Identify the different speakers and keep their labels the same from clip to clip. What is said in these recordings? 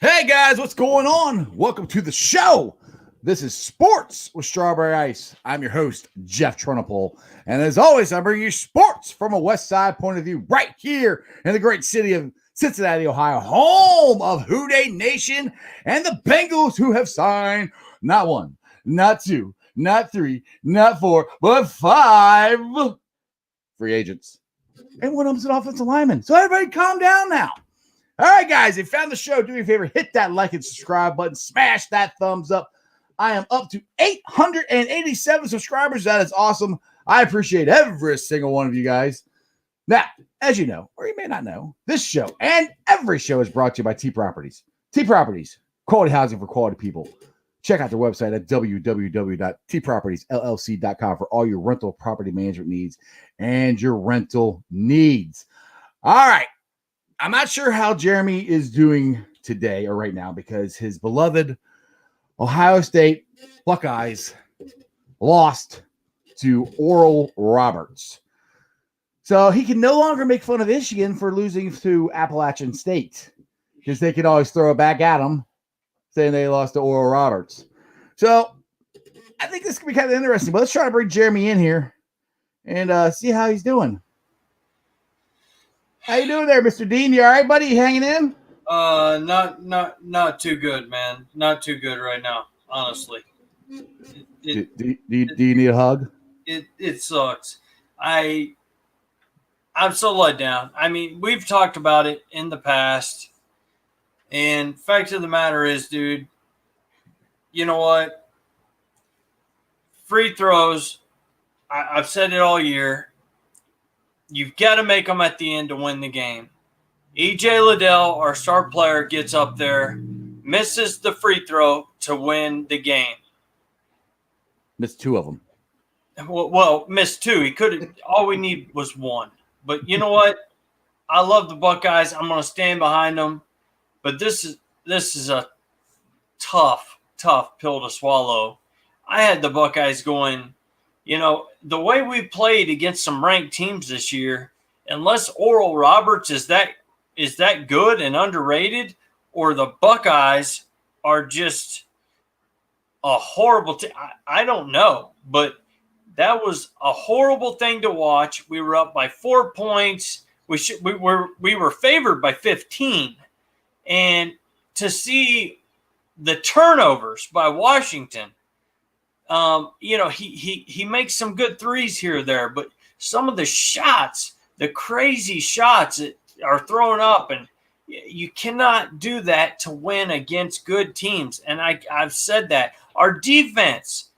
Speaker 1: Hey guys, what's going on? Welcome to the show. This is Sports with Strawberry Ice. I'm your host, Jeff Trunapole. And as always, I bring you sports from a West Side point of view right here in the great city of Cincinnati, Ohio, home of Who Dey Nation and the Bengals, who have signed not one, not two, not three, not four, but five free agents. And one of them's an offensive lineman. So everybody calm down now. All right, guys, if you found the show, do me a favor, hit that like and subscribe button, smash that thumbs up. I am up to 887 subscribers. That is awesome. I appreciate every single one of you guys. Now, as you know, or you may not know, this show and every show is brought to you by T Properties. T Properties, quality housing for quality people. Check out their website at www.tpropertiesllc.com for all your rental property management needs and your rental needs. All right. I'm not sure how Jeremy is doing today or right now because his beloved Ohio State Buckeyes lost to Oral Roberts. So he can no longer make fun of Michigan for losing to Appalachian State because they could always throw it back at him saying they lost to Oral Roberts. So I think this could be kind of interesting, but let's try to bring Jeremy in here and see how he's doing. How you doing there, Mr. Dean? You all right, buddy? You hanging in?
Speaker 2: Not too good, man. Not too good right now, honestly.
Speaker 1: Do you need a hug?
Speaker 2: It sucks. I'm so let down. I mean, we've talked about it in the past, and fact of the matter is, dude, you know what? Free throws, I've said it all year. You've got to make them at the end to win the game. E.J. Liddell, our star player, gets up there, misses the free throw to win the game.
Speaker 1: Missed two of them.
Speaker 2: Well, missed two. He could have. All we need was one. But you know what? I love the Buckeyes. I'm going to stand behind them. But this is a tough pill to swallow. I had the Buckeyes going. You know, the way we played against some ranked teams this year, unless Oral Roberts is that good and underrated, or the Buckeyes are just a horrible team. I don't know, but that was a horrible thing to watch. We were up by 4 points. We were favored by 15, and to see the turnovers by Washington. You know, he makes some good threes here or there, but some of the shots, the crazy shots that are thrown up, and you cannot do that to win against good teams. And I've said that. Our defense,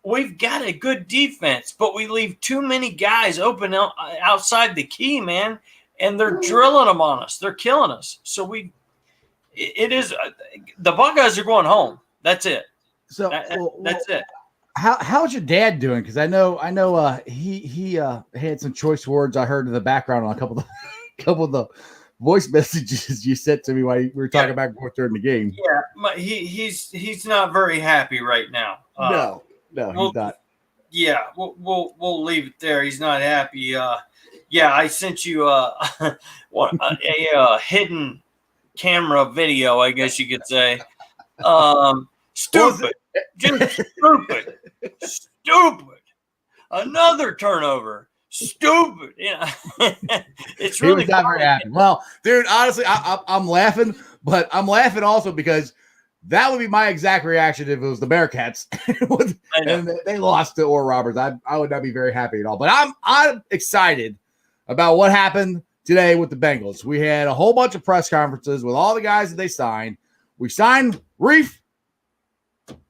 Speaker 2: we've got a good defense, but we leave too many guys open outside the key, man, and they're drilling them on us. They're killing us. So the Buckeyes are going home. That's it.
Speaker 1: So
Speaker 2: that's it.
Speaker 1: How's your dad doing? Because I know he had some choice words I heard in the background on a couple of the voice messages you sent to me while we were talking back and forth during the game.
Speaker 2: Yeah, he's not very happy right now.
Speaker 1: No, he's not.
Speaker 2: Yeah, we'll leave it there. He's not happy. Yeah, I sent you a hidden camera video, I guess you could say. Stupid. Just stupid. Another turnover. Stupid. Yeah. It's really
Speaker 1: he was not very happy. Well, dude, honestly, I'm laughing, but I'm laughing also because that would be my exact reaction if it was the Bearcats and they lost to Oral Roberts. I would not be very happy at all. But I'm excited about what happened today with the Bengals. We had a whole bunch of press conferences with all the guys that they signed. We signed Reef.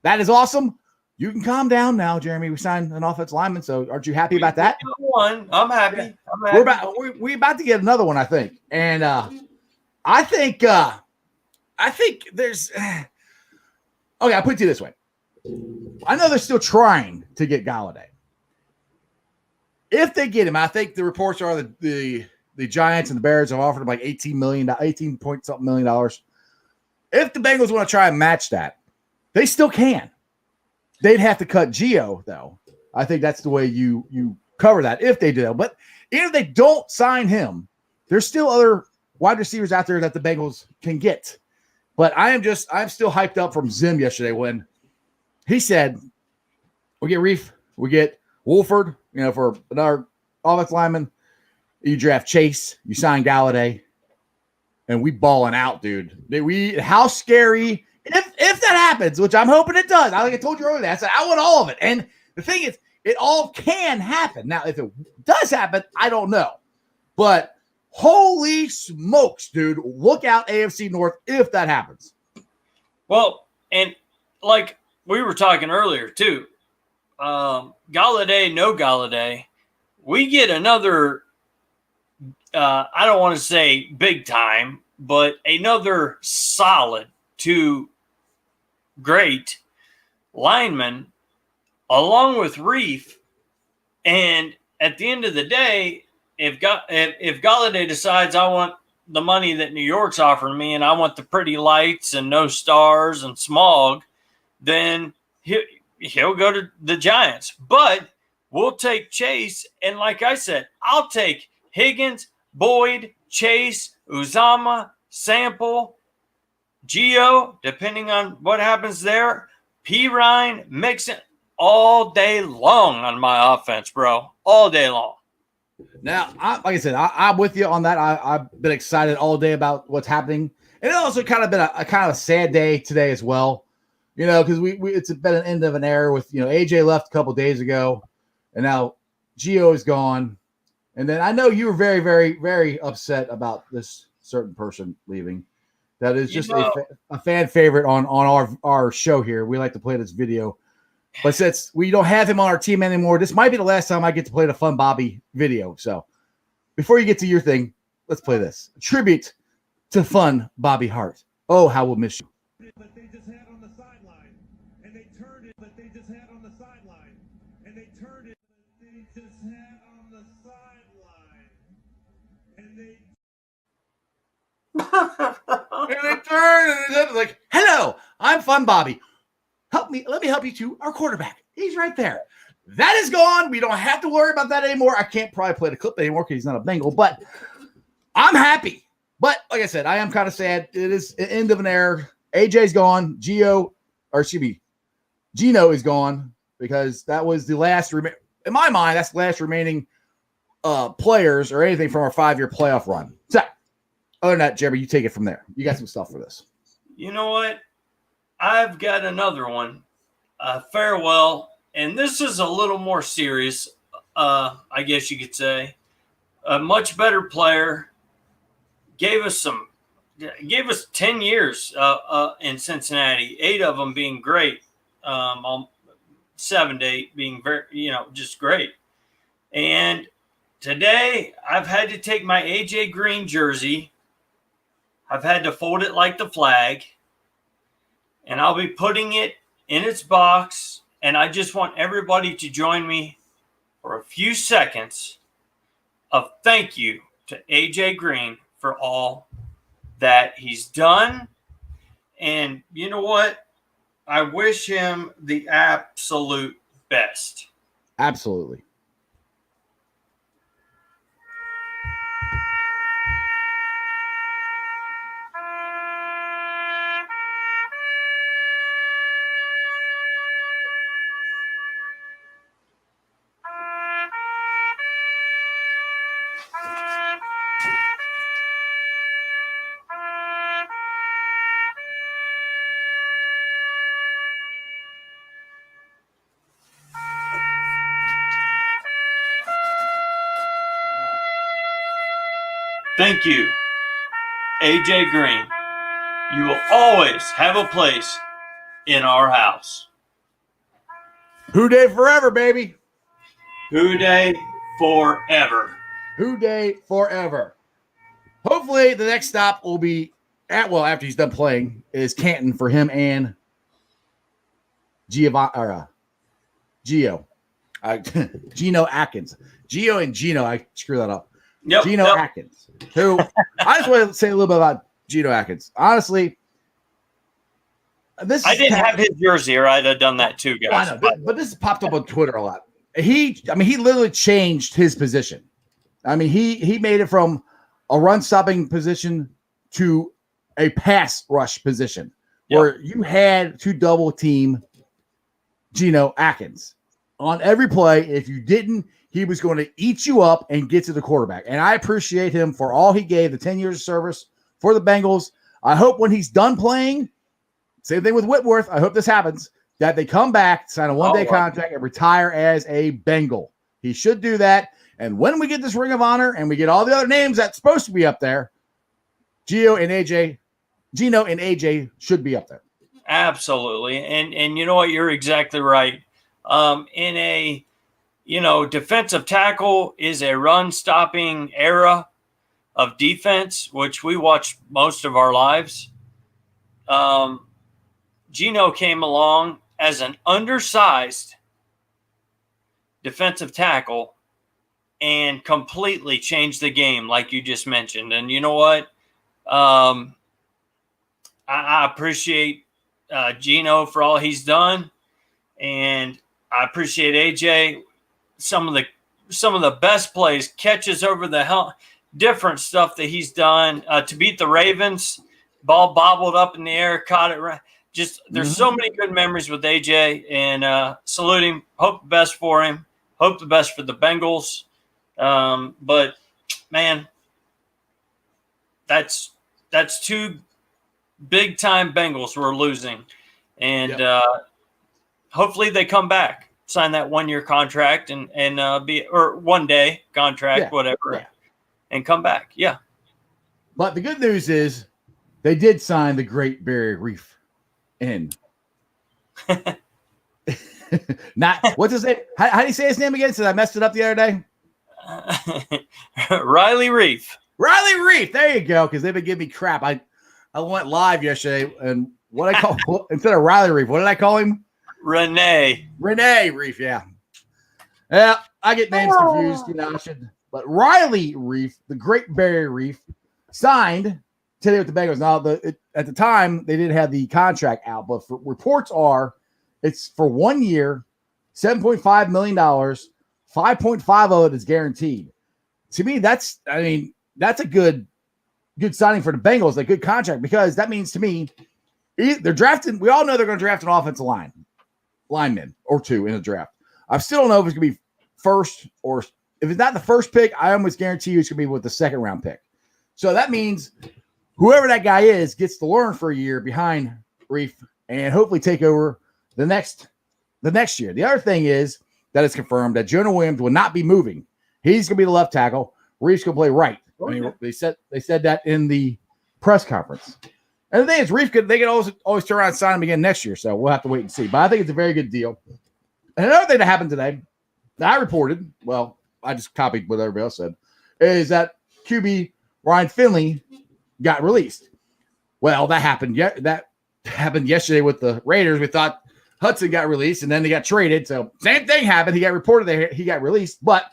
Speaker 1: That is awesome. You can calm down now, Jeremy. We signed an offensive lineman, so aren't you happy about that?
Speaker 2: One, I'm happy.
Speaker 1: Yeah.
Speaker 2: I'm happy.
Speaker 1: We're about to get another one, I think. And I think there's okay, I'll put it to you this way. I know they're still trying to get Golladay. If they get him, I think the reports are the Giants and the Bears have offered him like $18 point something million. If the Bengals want to try and match that, they still can. They'd have to cut Gio, though. I think that's the way you cover that if they do. But even if they don't sign him, there's still other wide receivers out there that the Bengals can get. But I'm still hyped up from Zim yesterday when he said, we get Reef, we get Wolford, for another offensive lineman. You draft Chase, you sign Golladay, and we balling out, dude. How scary if that happens, which I'm hoping it does. Like I told you earlier, I said I want all of it. And the thing is, it all can happen. Now, if it does happen, I don't know. But holy smokes, dude. Look out AFC North if that happens.
Speaker 2: Well, and like we were talking earlier, too, Golladay, no Golladay, we get another, I don't want to say big time, but another solid to great lineman along with Reef. And at the end of the day, if Golladay decides I want the money that New York's offering me and I want the pretty lights and no stars and smog, then he'll go to the Giants. But we'll take Chase. And like I said, I'll take Higgins, Boyd, Chase, Uzama, Sample, Gio, depending on what happens there, P. Ryan, Mixon, all day long on my offense, bro. All day long.
Speaker 1: Now, like I said, I'm with you on that. I've been excited all day about what's happening. And it also kind of been a kind of a sad day today as well, because it's been an end of an era with, AJ left a couple days ago, and now Gio is gone. And then I know you were very, very, very upset about this certain person leaving. That is just a fan favorite on our show here. We like to play this video. But since we don't have him on our team anymore, this might be the last time I get to play the Fun Bobby video. So before you get to your thing, let's play this. A tribute to Fun Bobby Hart. Oh, how we'll miss you.
Speaker 3: That they just had on the sideline, and they turned it that they just had on the sideline, and they turned it that they just had on the sideline, and they
Speaker 1: and they turn and it's like, hello, I'm Fun Bobby. Let me help you to our quarterback. He's right there. That is gone. We don't have to worry about that anymore. I can't probably play the clip anymore because he's not a Bengal, but I'm happy. But like I said, I am kind of sad. It is the end of an era. AJ's gone. Gino is gone because that was the last, in my mind, that's the last remaining players or anything from our 5-year playoff run. So other than that, Jeremy, you take it from there. You got some stuff for this.
Speaker 2: You know what? I've got another one, farewell, and this is a little more serious, I guess you could say. A much better player, gave us 10 years in Cincinnati, 8 of them being great, 7 to 8 being very, just great. And today I've had to take my AJ Green jersey, I've had to fold it like the flag, and I'll be putting it in its box, and I just want everybody to join me for a few seconds of thank you to AJ Green for all that he's done. And you know what? I wish him the absolute best.
Speaker 1: Absolutely.
Speaker 2: Thank you, AJ Green. You will always have a place in our house.
Speaker 1: Who Day forever, baby.
Speaker 2: Who Day forever.
Speaker 1: Who Day forever. Hopefully the next stop will be after he's done playing, is Canton for him and Gino Atkins. Gio and Gino, I screw that up.
Speaker 2: Yep,
Speaker 1: Gino Atkins. Who I just want to say a little bit about Gino Atkins. Honestly,
Speaker 2: I didn't have his jersey, or I'd have done that too, guys.
Speaker 1: I know, but this popped up on Twitter a lot. He literally changed his position. I mean, he made it from a run stopping position to a pass rush position where you had to double team Geno Atkins on every play. If you didn't, he was going to eat you up and get to the quarterback. And I appreciate him for all he gave, the 10 years of service for the Bengals. I hope when he's done playing, same thing with Whitworth, I hope this happens, that they come back, sign a one-day contract, and retire as a Bengal. He should do that. And when we get this Ring of Honor and we get all the other names that's supposed to be up there, Geno and AJ should be up there.
Speaker 2: Absolutely. And you know what? You're exactly right. In a, defensive tackle is a run-stopping era of defense, which we watched most of our lives. Geno came along as an undersized defensive tackle and completely changed the game, like you just mentioned. And you know what? I appreciate Geno for all he's done, and I appreciate AJ. Some of the best plays, catches over the helmet, different stuff that he's done to beat the Ravens. Ball bobbled up in the air, caught it right. Just there's so many good memories with AJ, and salute him. Hope the best for him. Hope the best for the Bengals. But man, that's two big time Bengals we're losing, and hopefully they come back, sign that 1-year contract, and be or 1-day contract, whatever, and come back. Yeah.
Speaker 1: But the good news is they did sign the Great Barrier Reef in. Not what's his name? How do you say his name again? Since I messed it up the other day.
Speaker 2: Riley Reef.
Speaker 1: Riley Reef. There you go. Because they've been giving me crap. I went live yesterday, and what I call instead of Riley Reef, what did I call him?
Speaker 2: Renee
Speaker 1: Reef. Yeah. Yeah. I get names confused. I should. But Riley Reef, the Great Barrier Reef, signed today with the Bengals. Now, at the time, they didn't have the contract out, but reports are it's for 1 year, $7.5 million, 5.5 of it is guaranteed. To me, that's a good signing for the Bengals, a good contract, because that means to me they're drafting. We all know they're going to draft an offensive lineman or two in the draft. I still don't know if it's going to be first, or if it's not the first pick, I almost guarantee you it's going to be with the second round pick. So that means whoever that guy is gets to learn for a year behind Reef and hopefully take over the next year. The other thing is that it's confirmed that Jonah Williams will not be moving. He's going to be the left tackle. Reef's going to play right. I mean, they said that in the press conference. And the thing is, Reef they can always turn around and sign him again next year. So we'll have to wait and see. But I think it's a very good deal. And another thing that happened today that I reported, well, I just copied what everybody else said, is that QB Ryan Finley got released. Well, that happened yesterday with the Raiders. We thought Hudson got released, and then they got traded. So same thing happened. He got reported that he got released, but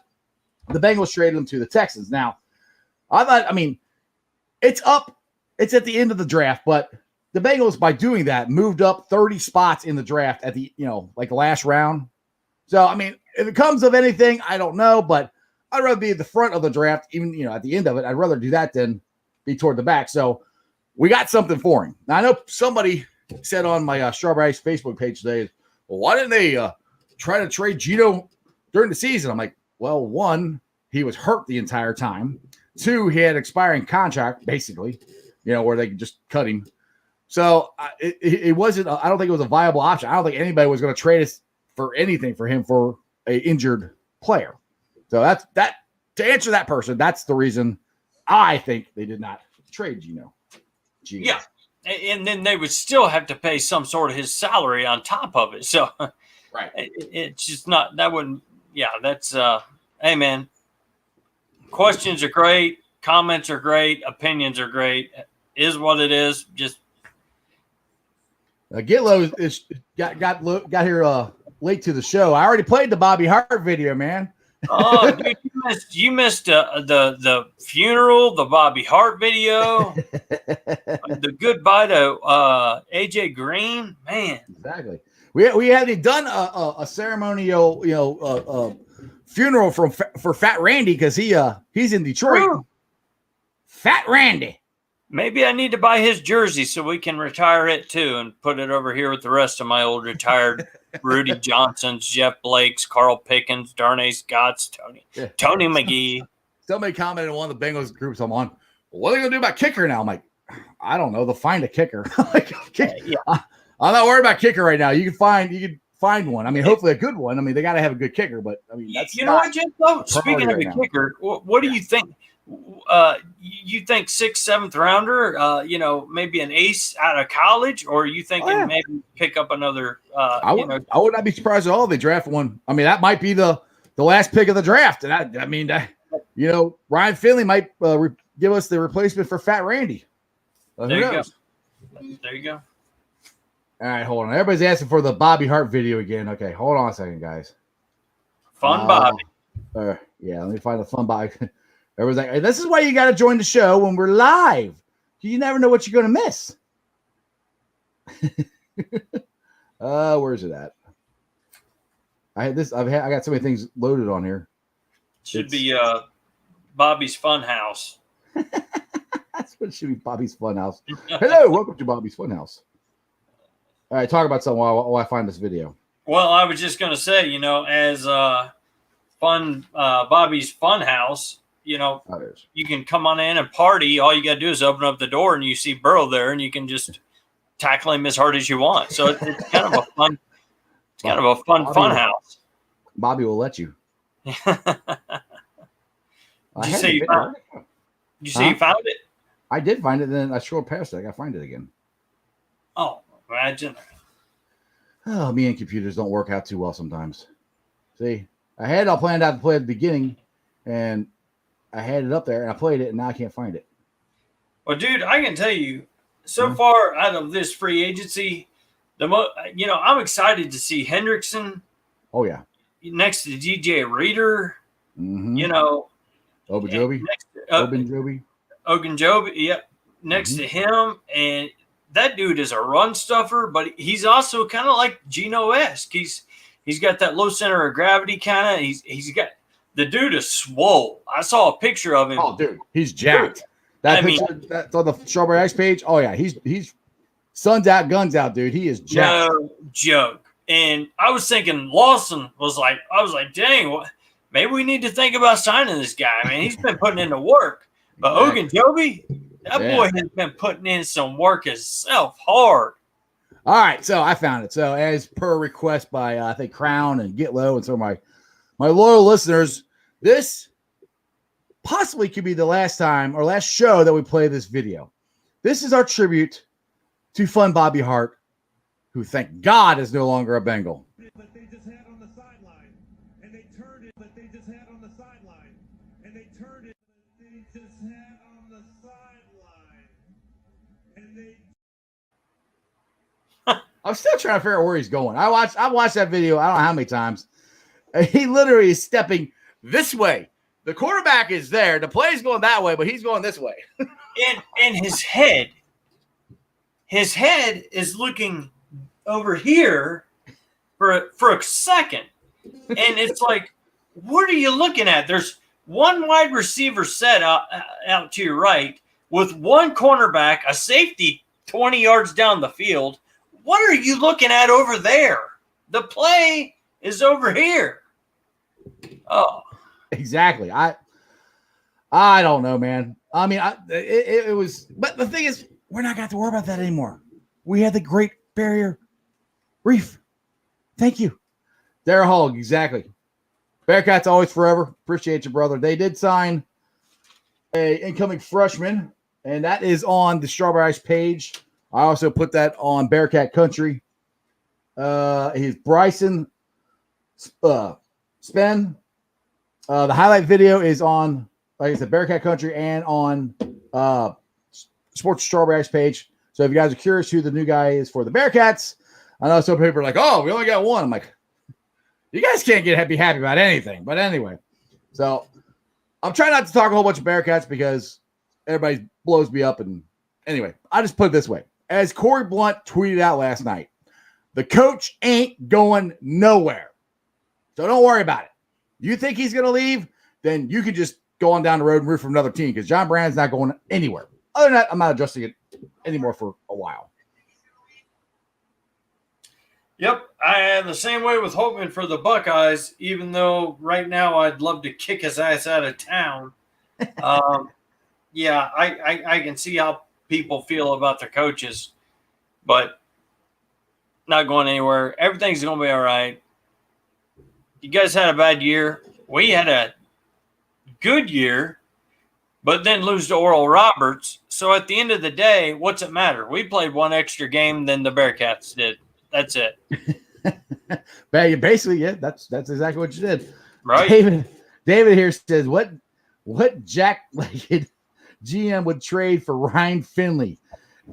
Speaker 1: the Bengals traded him to the Texans. Now, it's up. It's at the end of the draft, but the Bengals, by doing that, moved up 30 spots in the draft at the, like the last round. So, if it comes of anything, I don't know, but I'd rather be at the front of the draft, even, at the end of it. I'd rather do that than be toward the back. So we got something for him. Now, I know somebody said on my Strawberry Ice Facebook page today, well, why didn't they try to trade Geno during the season? I'm like, well, one, he was hurt the entire time. Two, he had expiring contract, basically, where they could just cut him. So it wasn't, I don't think it was a viable option. I don't think anybody was going to trade us for anything for him for an injured player. So that's to answer that person. That's the reason I think they did not trade Geno.
Speaker 2: Yeah. And then they would still have to pay some sort of his salary on top of it. So
Speaker 1: right.
Speaker 2: It's just not, that wouldn't, that's, hey man, questions are great. Comments are great. Opinions are great. Is what it is. Just
Speaker 1: Gitlow got here late to the show. I already played the Bobby Hart video, man.
Speaker 2: Oh, dude, you missed the funeral, the Bobby Hart video, the goodbye to AJ Green, man.
Speaker 1: Exactly. We hadn't done a ceremonial, funeral for Fat Randy because he's in Detroit.
Speaker 2: True.
Speaker 1: Fat Randy.
Speaker 2: Maybe I need to buy his jersey so we can retire it too and put it over here with the rest of my old retired Rudy Johnsons, Jeff Blakes, Carl Pickens, Darnay Scotts, Tony McGee.
Speaker 1: Somebody commented in one of the Bengals groups I'm on, what are they going to do about kicker now? I'm like, I don't know. They'll find a kicker. I'm not worried about kicker right now. You can find one. I mean, hopefully a good one. I mean, they got to have a good kicker, but I mean, that's
Speaker 2: you know what, Jim? Speaking of a kicker, what do you think? You think 6th, 7th rounder? Maybe an ace out of college, or are you thinking maybe pick up another?
Speaker 1: I would not be surprised at all if they draft one. I mean, that might be the last pick of the draft, and Ryan Finley might give us the replacement for Fat Randy.
Speaker 2: There you go. There you go.
Speaker 1: All right, hold on. Everybody's asking for the Bobby Hart video again. Okay, hold on a second, guys.
Speaker 2: Fun Bobby.
Speaker 1: Yeah, let me find the fun Bobby. Everyone's like, hey, this is why you got to join the show when we're live. You never know what you're going to miss. Where's it at? I got so many things loaded on here.
Speaker 2: Should be Bobby's Fun House.
Speaker 1: That's what it should be, Bobby's Fun House. Hello, welcome to Bobby's Fun House. All right, talk about something while I find this video.
Speaker 2: Well, I was just going to say, as Bobby's Fun House, you can come on in and party. All you got to do is open up the door and you see Burrow there, and you can just tackle him as hard as you want. So it's kind of a fun. It's kind of a fun house.
Speaker 1: Bobby will let you.
Speaker 2: Did you say you found it? Did you say you found it?
Speaker 1: I did find it, and then I scrolled past it. I got to find it again.
Speaker 2: Oh, imagine.
Speaker 1: Oh, me and computers don't work out too well sometimes. See, I had it all planned out to play at the beginning, and I had it up there, and I played it, and now I can't find it.
Speaker 2: Well, dude, I can tell you, so far out of this free agency, I'm excited to see Hendrickson.
Speaker 1: Oh yeah.
Speaker 2: Next to DJ Reader.
Speaker 1: Ogunjobi.
Speaker 2: Ogunjobi. Yep. Next to him, and that dude is a run stuffer, but he's also kind of like Geno-esque. He's got that low center of gravity kind of. He's got. The dude is swole. I saw a picture of him.
Speaker 1: Oh, dude, he's jacked. That picture that's on the Strawberry Ice page. Oh yeah, he's sun's out, guns out, dude. He is jacked.
Speaker 2: No joke. And I was thinking Lawson was like, dang, maybe we need to think about signing this guy. I mean, he's been putting in the work. But Ogunjobi, that boy has been putting in some work himself hard.
Speaker 1: All right, so I found it. So as per request by I think Crown and Get Low and some of my loyal listeners, this possibly could be the last time or last show that we play this video. This is our tribute to Fun Bobby Hart, who, thank God, is no longer a Bengal.
Speaker 3: That they just had on the sideline, and they turned it. That they just had on the sideline, and they turned it. That they just had on the sideline, and they.
Speaker 1: I'm still trying to figure out where he's going. I watched that video. I don't know how many times. He literally is stepping this way. The quarterback is there. The play's going that way, but he's going this way.
Speaker 2: And his head is looking over here for a second. And it's like, what are you looking at? There's one wide receiver set out to your right with one cornerback, a safety 20 yards down the field. What are you looking at over there? The play is over here. Oh,
Speaker 1: exactly. I don't know, man. I mean, it was, but the thing is, we're not going to have to worry about that anymore. We had the Great Barrier Reef. Thank you. Darryl Hogg, exactly. Bearcats always forever. Appreciate you, brother. They did sign a incoming freshman, and that is on the Strawberry Ice page. I also put that on Bearcat Country. He's Bryson Spen. The highlight video is on, like I said, Bearcat Country and on Sports Strawberry Ice page. So if you guys are curious who the new guy is for the Bearcats, I know some people are like, oh, we only got one. I'm like, you guys can't be happy about anything. But anyway, so I'm trying not to talk a whole bunch of Bearcats because everybody blows me up. And anyway, I just put it this way. As Corey Blunt tweeted out last night, the coach ain't going nowhere. So don't worry about it. You think he's going to leave? Then you can just go on down the road and root for another team because John Brandon's not going anywhere. Other than that, I'm not adjusting it anymore for a while.
Speaker 2: Yep, I am the same way with Holtman for the Buckeyes, even though right now I'd love to kick his ass out of town. Yeah, I can see how people feel about their coaches, but not going anywhere. Everything's going to be all right. You guys had a bad year. We had a good year, but then lose to Oral Roberts. So at the end of the day, what's it matter? We played one extra game than the Bearcats did. That's it.
Speaker 1: Basically, yeah, that's exactly what you did.
Speaker 2: Right.
Speaker 1: David here says, what jack-legged GM would trade for Ryan Finley?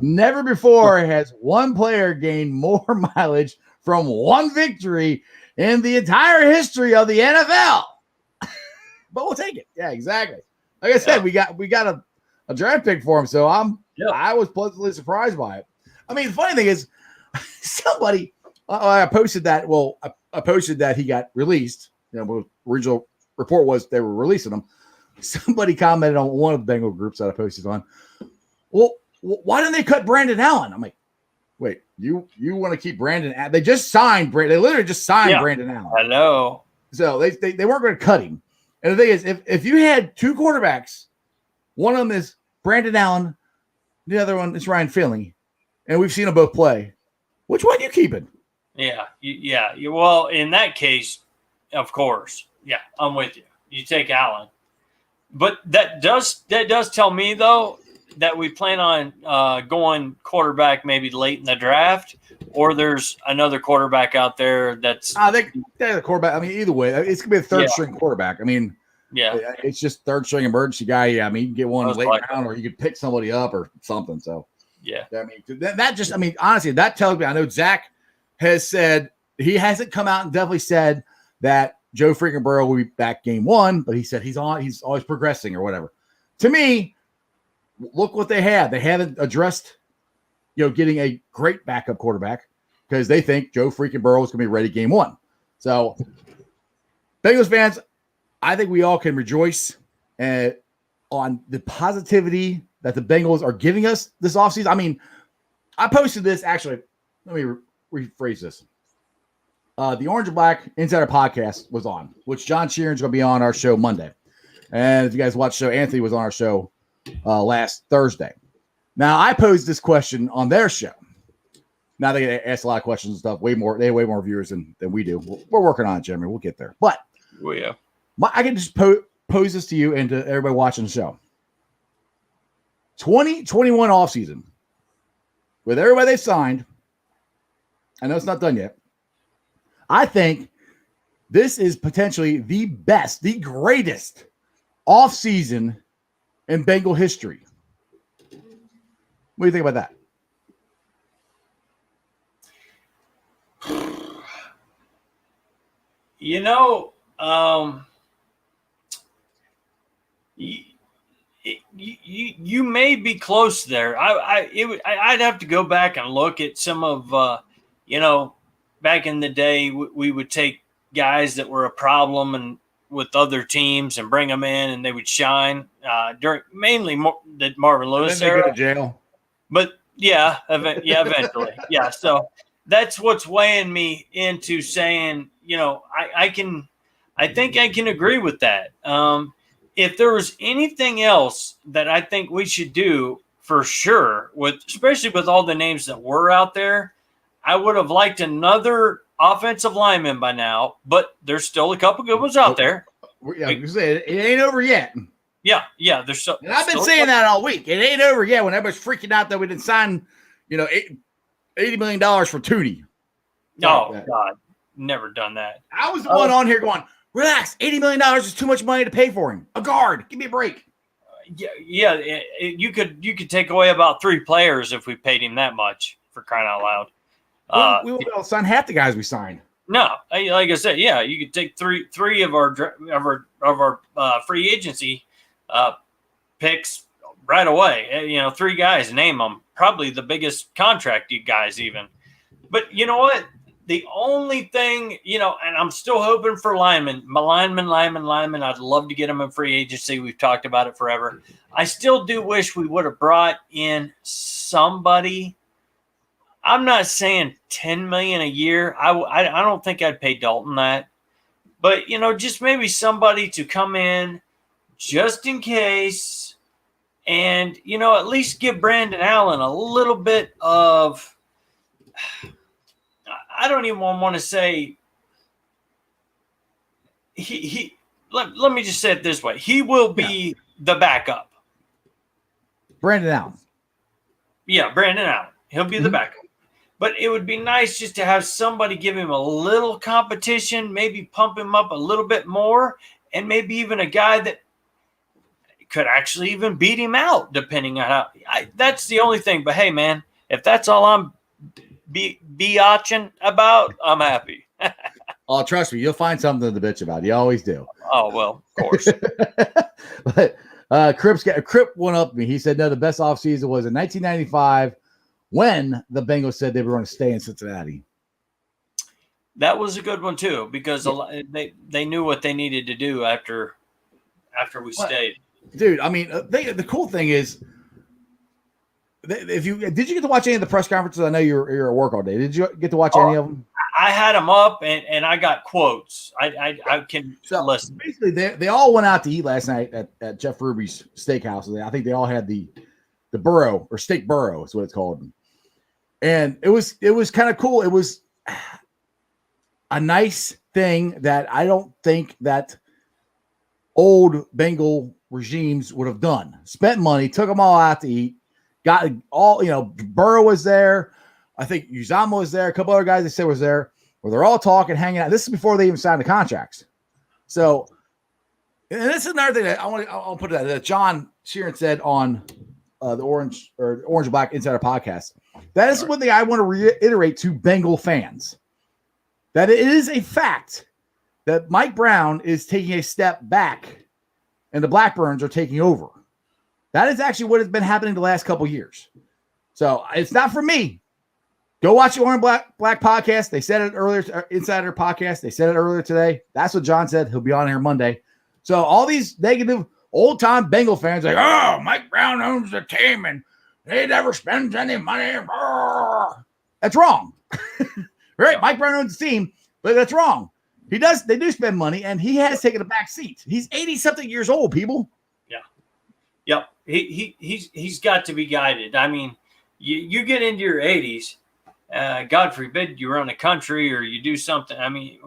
Speaker 1: Never before has one player gained more mileage from one victory in the entire history of the NFL. But we'll take it. Yeah, exactly. Like I said, we got a draft pick for him, so I was pleasantly surprised by it. I mean, the funny thing is, somebody I posted that. Well, I posted that he got released. You know, original report was they were releasing him. Somebody commented on one of the Bengal groups that I posted on. Well, why didn't they cut Brandon Allen? I'm like, wait, you want to keep Brandon? They just signed Brandon. They literally just signed Brandon Allen.
Speaker 2: I know.
Speaker 1: So they weren't going to cut him. And the thing is, if you had two quarterbacks, one of them is Brandon Allen, the other one is Ryan Finley, and we've seen them both play. Which one are you keeping?
Speaker 2: Yeah. Well, in that case, of course, yeah, I'm with you. You take Allen, but that does tell me though that we plan on going quarterback maybe late in the draft, or there's another quarterback out there that's.
Speaker 1: I think they're the quarterback. I mean, either way, it's gonna be a third string quarterback. I mean, it's just third string emergency guy. Yeah, I mean, you can get one late round, or you could pick somebody up or something. So
Speaker 2: yeah,
Speaker 1: I mean, that just. I mean, honestly, that tells me. I know Zach has said he hasn't come out and definitely said that Joe freaking Burrow will be back game one, but he said he's always progressing or whatever. To me, look what they had. They haven't addressed, getting a great backup quarterback because they think Joe freaking Burrow is going to be ready game one. So, Bengals fans, I think we all can rejoice on the positivity that the Bengals are giving us this offseason. I mean, I posted this actually. Let me rephrase this. The Orange and Black Insider Podcast was on, which John Sheeran's going to be on our show Monday. And if you guys watch the show, Anthony was on our show last Thursday. Now, I posed this question on their show. Now they ask a lot of questions and stuff. They have way more viewers than we do. We're working on it, Jeremy. We'll get there. But I can just pose this to you and to everybody watching the show. 2021 offseason, with everybody they've signed, I know it's not done yet. I think this is potentially the best, the greatest offseason in Bengal history. What do you think about that?
Speaker 2: You may be close there. I'd have to go back and look at some of back in the day we would take guys that were a problem and with other teams and bring them in and they would shine during mainly the Marvin Lewis era.
Speaker 1: Go to jail.
Speaker 2: But eventually. Yeah. So that's what's weighing me into saying, I think I can agree with that. If there was anything else that I think we should do for sure, especially with all the names that were out there, I would have liked another offensive lineman by now, but there's still a couple good ones out there.
Speaker 1: Yeah, it ain't over yet.
Speaker 2: Yeah. There's so.
Speaker 1: And I've been saying that all week. It ain't over yet. When everybody's freaking out that we didn't sign, $80 million for Tootie.
Speaker 2: No, God, never done that.
Speaker 1: I was the one on here going, relax. $80 million is too much money to pay for him. A guard, give me a break.
Speaker 2: You could take away about 3 players if we paid him that much, for crying out loud.
Speaker 1: We won't be able to sign half the guys we signed.
Speaker 2: No, like I said, you could take three of our free agency picks right away. 3 guys, name them. Probably the biggest contract you guys even. But you know what? The only thing, and I'm still hoping for linemen. Linemen. I'd love to get them in free agency. We've talked about it forever. I still do wish we would have brought in somebody. I'm not saying $10 million a year. I don't think I'd pay Dalton that. But, just maybe somebody to come in just in case and, at least give Brandon Allen a little bit of – I don't even want to say let me just say it this way. He will be the backup.
Speaker 1: Brandon Allen.
Speaker 2: Yeah, Brandon Allen. He'll be the backup. But it would be nice just to have somebody give him a little competition, maybe pump him up a little bit more, and maybe even a guy that could actually even beat him out, depending on how – that's the only thing. But, hey, man, if that's all I'm biatching about, I'm happy.
Speaker 1: Oh, trust me, you'll find something to bitch about. You always do.
Speaker 2: Oh, well, of course.
Speaker 1: But Crip went up to me. He said, no, the best offseason was in 1995 when the Bengals said they were going to stay in Cincinnati.
Speaker 2: That was a good one, too, because they knew what they needed to do after we stayed.
Speaker 1: Dude, I mean, the cool thing is, did you get to watch any of the press conferences? I know you're at work all day. Did you get to watch any of them?
Speaker 2: I had them up, and I got quotes. I can listen.
Speaker 1: Basically, they all went out to eat last night at Jeff Ruby's Steakhouse. I think they all had the burro or steak burro is what it's called, and it was kind of cool. It was a nice thing that I don't think that old Bengal regimes would have done. Spent money, took them all out to eat. Got all, Burrow was there. I think Uzama was there. A couple other guys they said was there, where they're all talking, hanging out. This is before they even signed the contracts. So, and this is another thing that I'll put that John Sheeran said on the Orange and Black Insider podcast. That is one thing I want to reiterate to Bengal fans. That it is a fact that Mike Brown is taking a step back and the Blackburns are taking over. That is actually what has been happening the last couple years. So it's not for me. Go watch the Orange Black podcast. They said it earlier, Insider podcast. They said it earlier today. That's what John said. He'll be on here Monday. So all these negative old-time Bengal fans are like, oh, Mike Brown owns the team and he never spends any money. That's wrong. Right? Mike Brown owns the team, but that's wrong. They do spend money, and he has taken a back seat. He's 80-something years old, people.
Speaker 2: Yep. He's got to be guided. I mean, you get into your 80s, God forbid you run a country or you do something. I mean,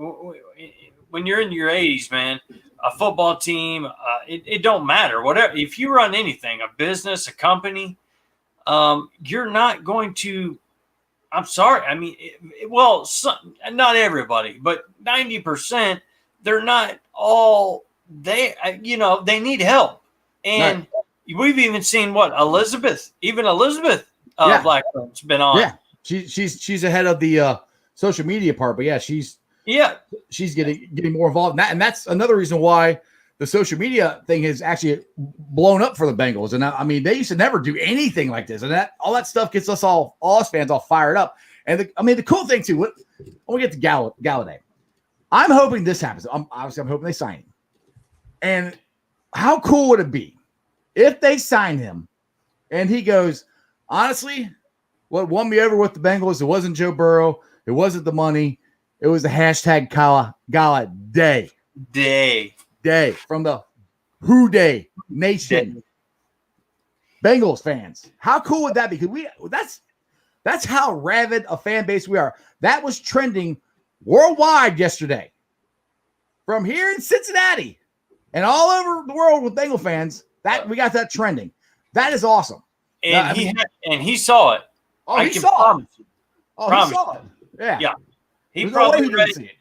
Speaker 2: when you're in your 80s, man, a football team, it don't matter. Whatever. If you run anything, a business, a company, you're not going to – I'm sorry. I mean, not everybody, but 90%, they're not all – they need help. And – we've even seen Elizabeth Blackburn's been on.
Speaker 1: Yeah, she's ahead of the social media part, but she's getting more involved in that, and that's another reason why the social media thing has actually blown up for the Bengals. And I mean, they used to never do anything like this, and all that stuff gets all us fans all fired up. And the cool thing too, when we get to Golladay, I'm hoping this happens. I'm hoping they sign him. And how cool would it be if they sign him and he goes, honestly, what won me over with the Bengals, it wasn't Joe Burrow. It wasn't the money. It was the hashtag Golladay. Day from the Who Day Nation. Bengals fans. How cool would that be? Because that's how rabid a fan base we are. That was trending worldwide yesterday. From here in Cincinnati and all over the world with Bengal fans. That we got that trending. That is awesome.
Speaker 2: And he saw it.
Speaker 1: Oh, he saw it.
Speaker 2: Oh,
Speaker 1: he saw it. Yeah.
Speaker 2: He probably read it.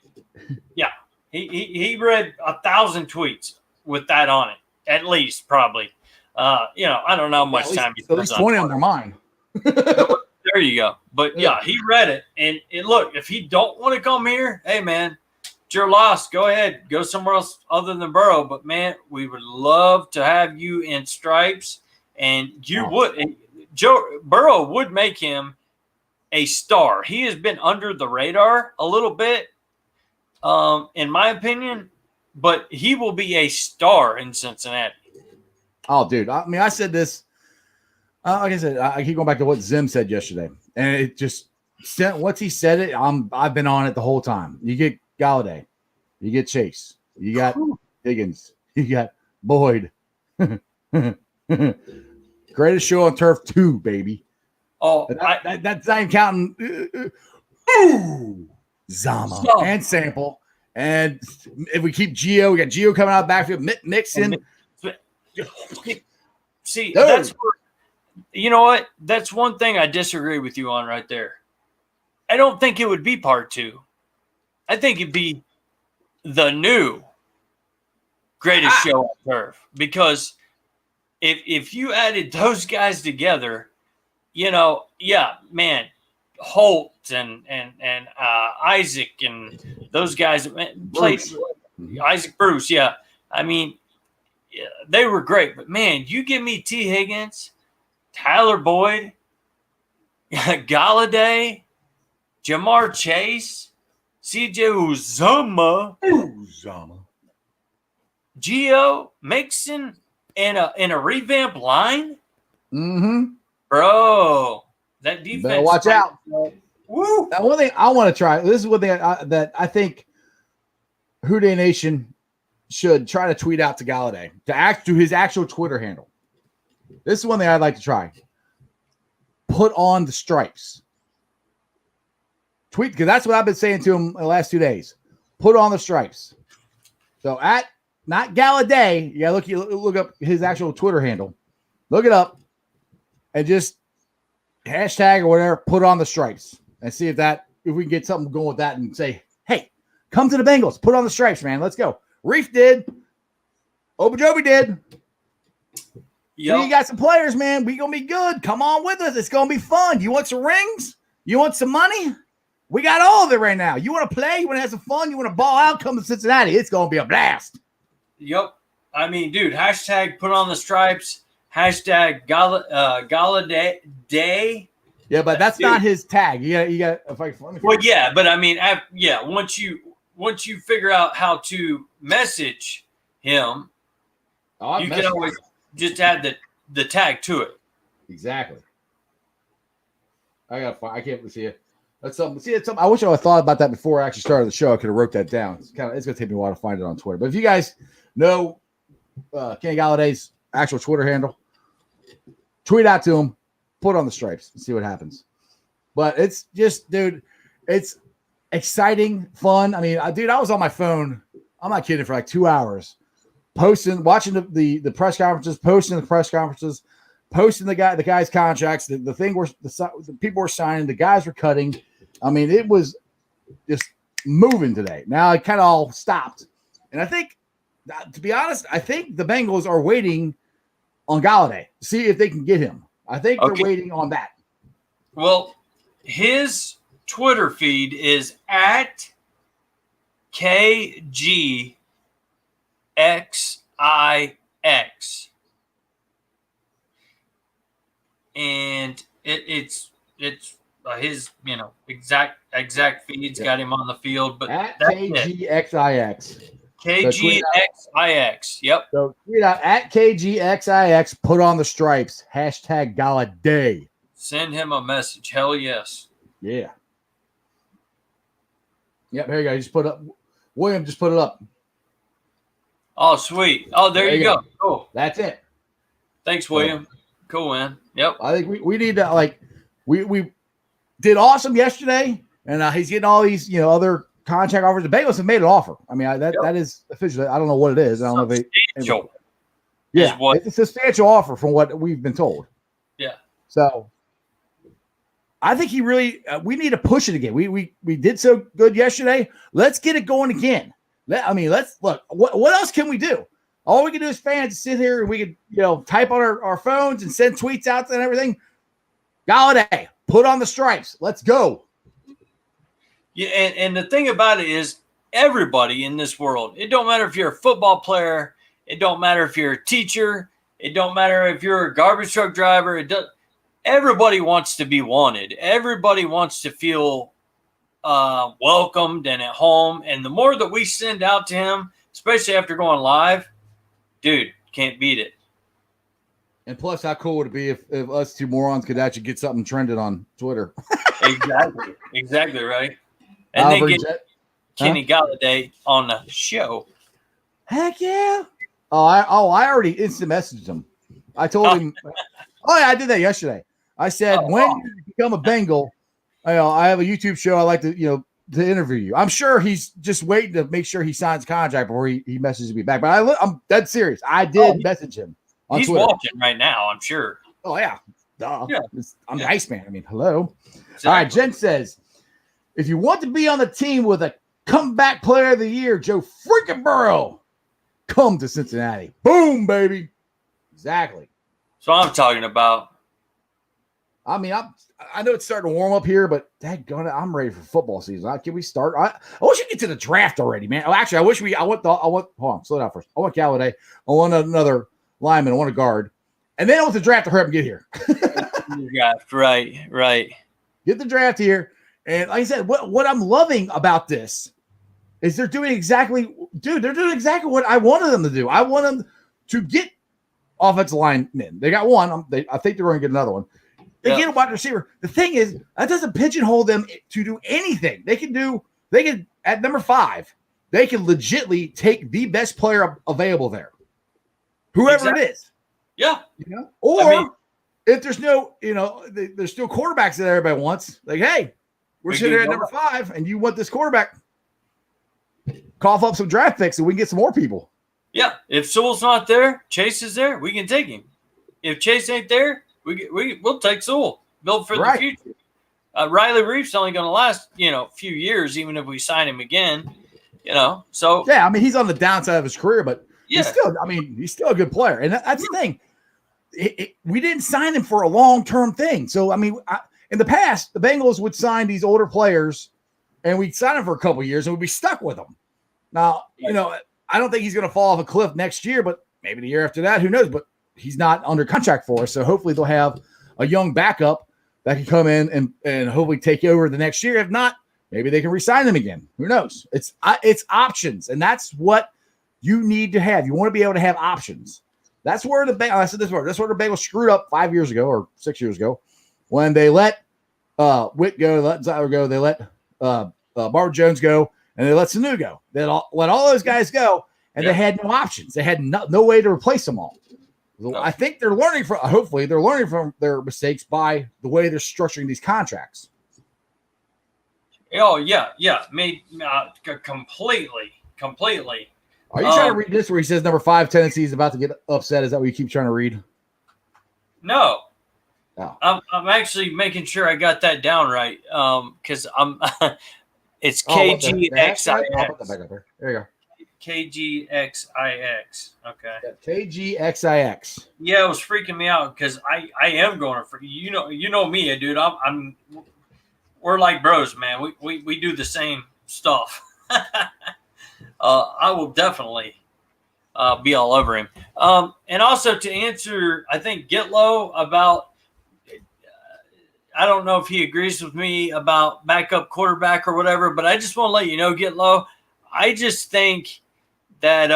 Speaker 2: Yeah. He read 1,000 tweets with that on it, at least probably. I don't know how much time he
Speaker 1: at least 20 on their mind.
Speaker 2: There you go. But he read it. And look, if he don't want to come here, hey man, it's your loss. Go ahead. Go somewhere else other than Burrow. But, man, we would love to have you in stripes. And you would. And Burrow would make him a star. He has been under the radar a little bit, in my opinion, but he will be a star in Cincinnati.
Speaker 1: Oh, dude. I mean, I said this. Like I said, I keep going back to what Zim said yesterday, and it just once he said it, I've been on it the whole time. You get Golladay, you get Chase, you got Higgins, you got Boyd. Greatest show on turf 2, baby.
Speaker 2: Oh,
Speaker 1: that's not even counting Zama and Sample. And if we keep Gio, we got Gio coming out backfield, Mixon.
Speaker 2: See, that's where, you know what? That's one thing I disagree with you on right there. I don't think it would be part 2. I think it'd be the new greatest show on turf, because if you added those guys together, man, Holt and Isaac and those guys played. Isaac Bruce, yeah. I mean, they were great, but man, you give me T. Higgins, Tyler Boyd, Golladay, Jamar Chase, C.J. Uzomah, Gio, Mixon, and a revamped line.
Speaker 1: Mm-hmm.
Speaker 2: Bro, that defense.
Speaker 1: Better watch out.
Speaker 2: Woo.
Speaker 1: Now, one thing I want to try. This is one thing that I think Houday Nation should try to tweet out to Golladay to his actual Twitter handle. This is one thing I'd like to try. Put on the stripes. Tweet, because that's what I've been saying to him the last 2 days. Put on the stripes. So not Golladay, you gotta look up his actual Twitter handle. Look it up and just hashtag or whatever, put on the stripes and see if we can get something going with that and say, hey, come to the Bengals, put on the stripes, man. Let's go. Reef did. Obajobi did.
Speaker 2: Yep.
Speaker 1: So you got some players, man. We gonna be good. Come on with us. It's gonna be fun. You want some rings? You want some money? We got all of it right now. You want to play? You want to have some fun? You want to ball out? Come to Cincinnati. It's gonna be a blast.
Speaker 2: Yep. I mean, dude, hashtag put on the stripes. Hashtag Golladay Day.
Speaker 1: Yeah, but that's
Speaker 2: dude.
Speaker 1: not his tag. You got.
Speaker 2: Well, yeah, but I mean, once you figure out how to message him, you can always just add the tag to it.
Speaker 1: Exactly. I can't see it. That's something. See, it's something. I wish I had thought about that before I actually started the show. I could have wrote that down. It's gonna take me a while to find it on Twitter. But if you guys know Kenny Galladay's actual Twitter handle, tweet out to him, put on the stripes, and see what happens. But it's just, dude, it's exciting, fun. I mean, I was on my phone. I'm not kidding, for like 2 hours, watching the press conferences, posting the press conferences, posting the guys' contracts, the thing where the people were signing, the guys were cutting. I mean, it was just moving today. Now it kind of all stopped, and I think, to be honest, I think the Bengals are waiting on Golladay to see if they can get him. I think they're waiting on that.
Speaker 2: Well, his Twitter feed is at KGXIX. And it's his exact feeds got him on the field, but
Speaker 1: At
Speaker 2: that's
Speaker 1: KGXIX.
Speaker 2: KGXIX. Yep.
Speaker 1: So tweet out at KGXIX. Put on the stripes. Hashtag Golladay.
Speaker 2: Send him a message. Hell yes.
Speaker 1: Yeah. Yep. Here you go. Just put up. William just put it up.
Speaker 2: Oh, sweet. Oh, there you go. Cool.
Speaker 1: That's it.
Speaker 2: Thanks, William. Cool, man. Yep.
Speaker 1: I think we need to, we did awesome yesterday, and he's getting all these other contract offers. The Bengals have made an offer. I mean, that is official. I don't know what it is. I don't know if it's a substantial offer from what we've been told.
Speaker 2: Yeah.
Speaker 1: So I think he really we need to push it again. We did so good yesterday. Let's get it going again. Let's look. What else can we do? All we can do as fans is sit here and we can, type on our phones and send tweets out and everything. Golladay, put on the stripes. Let's go.
Speaker 2: Yeah, and the thing about it is, everybody in this world, it don't matter if you're a football player, it don't matter if you're a teacher, it don't matter if you're a garbage truck driver, everybody wants to be wanted. Everybody wants to feel welcomed and at home. And the more that we send out to him, especially after going live, dude, can't beat it.
Speaker 1: And plus, how cool would it be if us two morons could actually get something trended on Twitter?
Speaker 2: Exactly right. And then get Kenny Golladay on the show.
Speaker 1: Heck yeah! I already instant messaged him. I told him. Oh yeah, I did that yesterday. I said when you become a Bengal, I have a YouTube show. I like to to interview you. I'm sure he's just waiting to make sure he signs contract before he messages me back. But I'm dead serious. I did message him.
Speaker 2: He's
Speaker 1: Twitter.
Speaker 2: watching right now, I'm sure.
Speaker 1: Oh, yeah. Duh.
Speaker 2: Yeah.
Speaker 1: I'm the Iceman. I mean, hello.
Speaker 2: Exactly.
Speaker 1: All right, Jen says, if you want to be on the team with a comeback player of the year, Joe freaking Burrow, come to Cincinnati. Boom, baby. Exactly.
Speaker 2: So I'm talking about.
Speaker 1: I mean, I know it's starting to warm up here, but daggone it, I'm ready for football season. Can we start? I wish we get to the draft already, man. Oh, actually, I want hold on, slow down first. I want Golladay. I want another lineman. I want a guard. And then I want the draft to hurry up and get here.
Speaker 2: Right.
Speaker 1: Get the draft here. And like I said, what I'm loving about this is they're doing exactly what I wanted them to do. I want them to get offensive linemen. They got one. I think they're going to get another one. They get a wide receiver. The thing is, that doesn't pigeonhole them to do anything. They can at number 5, they can legitly take the best player available there. Whoever it is.
Speaker 2: Yeah.
Speaker 1: Or if there's no, there's still quarterbacks that everybody wants. Like, hey, we're sitting here at number 5 and you want this quarterback. Cough up some draft picks and we can get some more people.
Speaker 2: Yeah. If Sewell's not there, Chase is there, we can take him. If Chase ain't there, we'll take Sewell. Build for the future. Riley Reif's only going to last, a few years, even if we sign him again, So
Speaker 1: yeah, I mean, he's on the downside of his career, but he's still a good player. And that's the thing. We didn't sign him for a long-term thing. So, I mean, in the past, the Bengals would sign these older players and we'd sign them for a couple of years and we'd be stuck with them. Now, I don't think he's going to fall off a cliff next year, but maybe the year after that, who knows? But he's not under contract for us. So hopefully they'll have a young backup that can come in and hopefully take over the next year. If not, maybe they can re-sign them again. Who knows? It's options. And that's what you need to have. You want to be able to have options. That's where that's where the Bengals screwed up 5 years ago or 6 years ago when they let Witt go, let Zyler go, they let Marvin Jones go, and they let Sanu go. They let all those guys go, and they had no options. They had no way to replace them all. So I think hopefully they're learning from their mistakes by the way they're structuring these contracts.
Speaker 2: Oh, yeah. Made completely.
Speaker 1: Are you trying to read this where he says number 5 Tennessee is about to get upset? Is that what you keep trying to read?
Speaker 2: No.
Speaker 1: Oh.
Speaker 2: I'm actually making sure I got that down right. Because it's KGXIX.
Speaker 1: I'll put that back up there. There you go.
Speaker 2: KGXIX. Okay.
Speaker 1: Yeah, KGXIX.
Speaker 2: Yeah, it was freaking me out because I am going for you know me, dude. We're like bros, man. We do the same stuff. I will definitely be all over him. And also to answer, I think Gitlow about. I don't know if he agrees with me about backup quarterback or whatever, but I just want to let you know, Gitlow. I just think that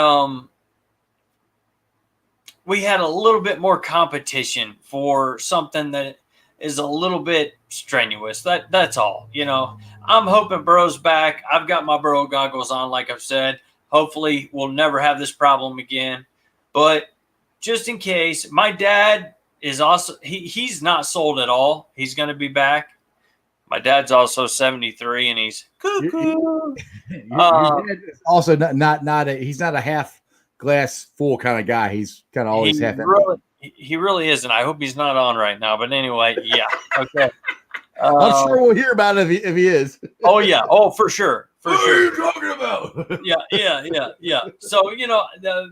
Speaker 2: we had a little bit more competition for something that is a little bit strenuous. That's all. I'm hoping Burrow's back. I've got my Burrow goggles on, like I've said. Hopefully we'll never have this problem again. But just in case, my dad is also he's not sold at all. He's going to be back. My dad's also 73 and he's cuckoo.
Speaker 1: Also he's not a half glass full kind of guy. He's kind of always half empty.
Speaker 2: He really is, and I hope he's not on right now. But anyway, yeah. Okay.
Speaker 1: I'm sure we'll hear about it if he is.
Speaker 2: Oh yeah. Oh, for sure.
Speaker 1: What are you talking about?
Speaker 2: Yeah. So,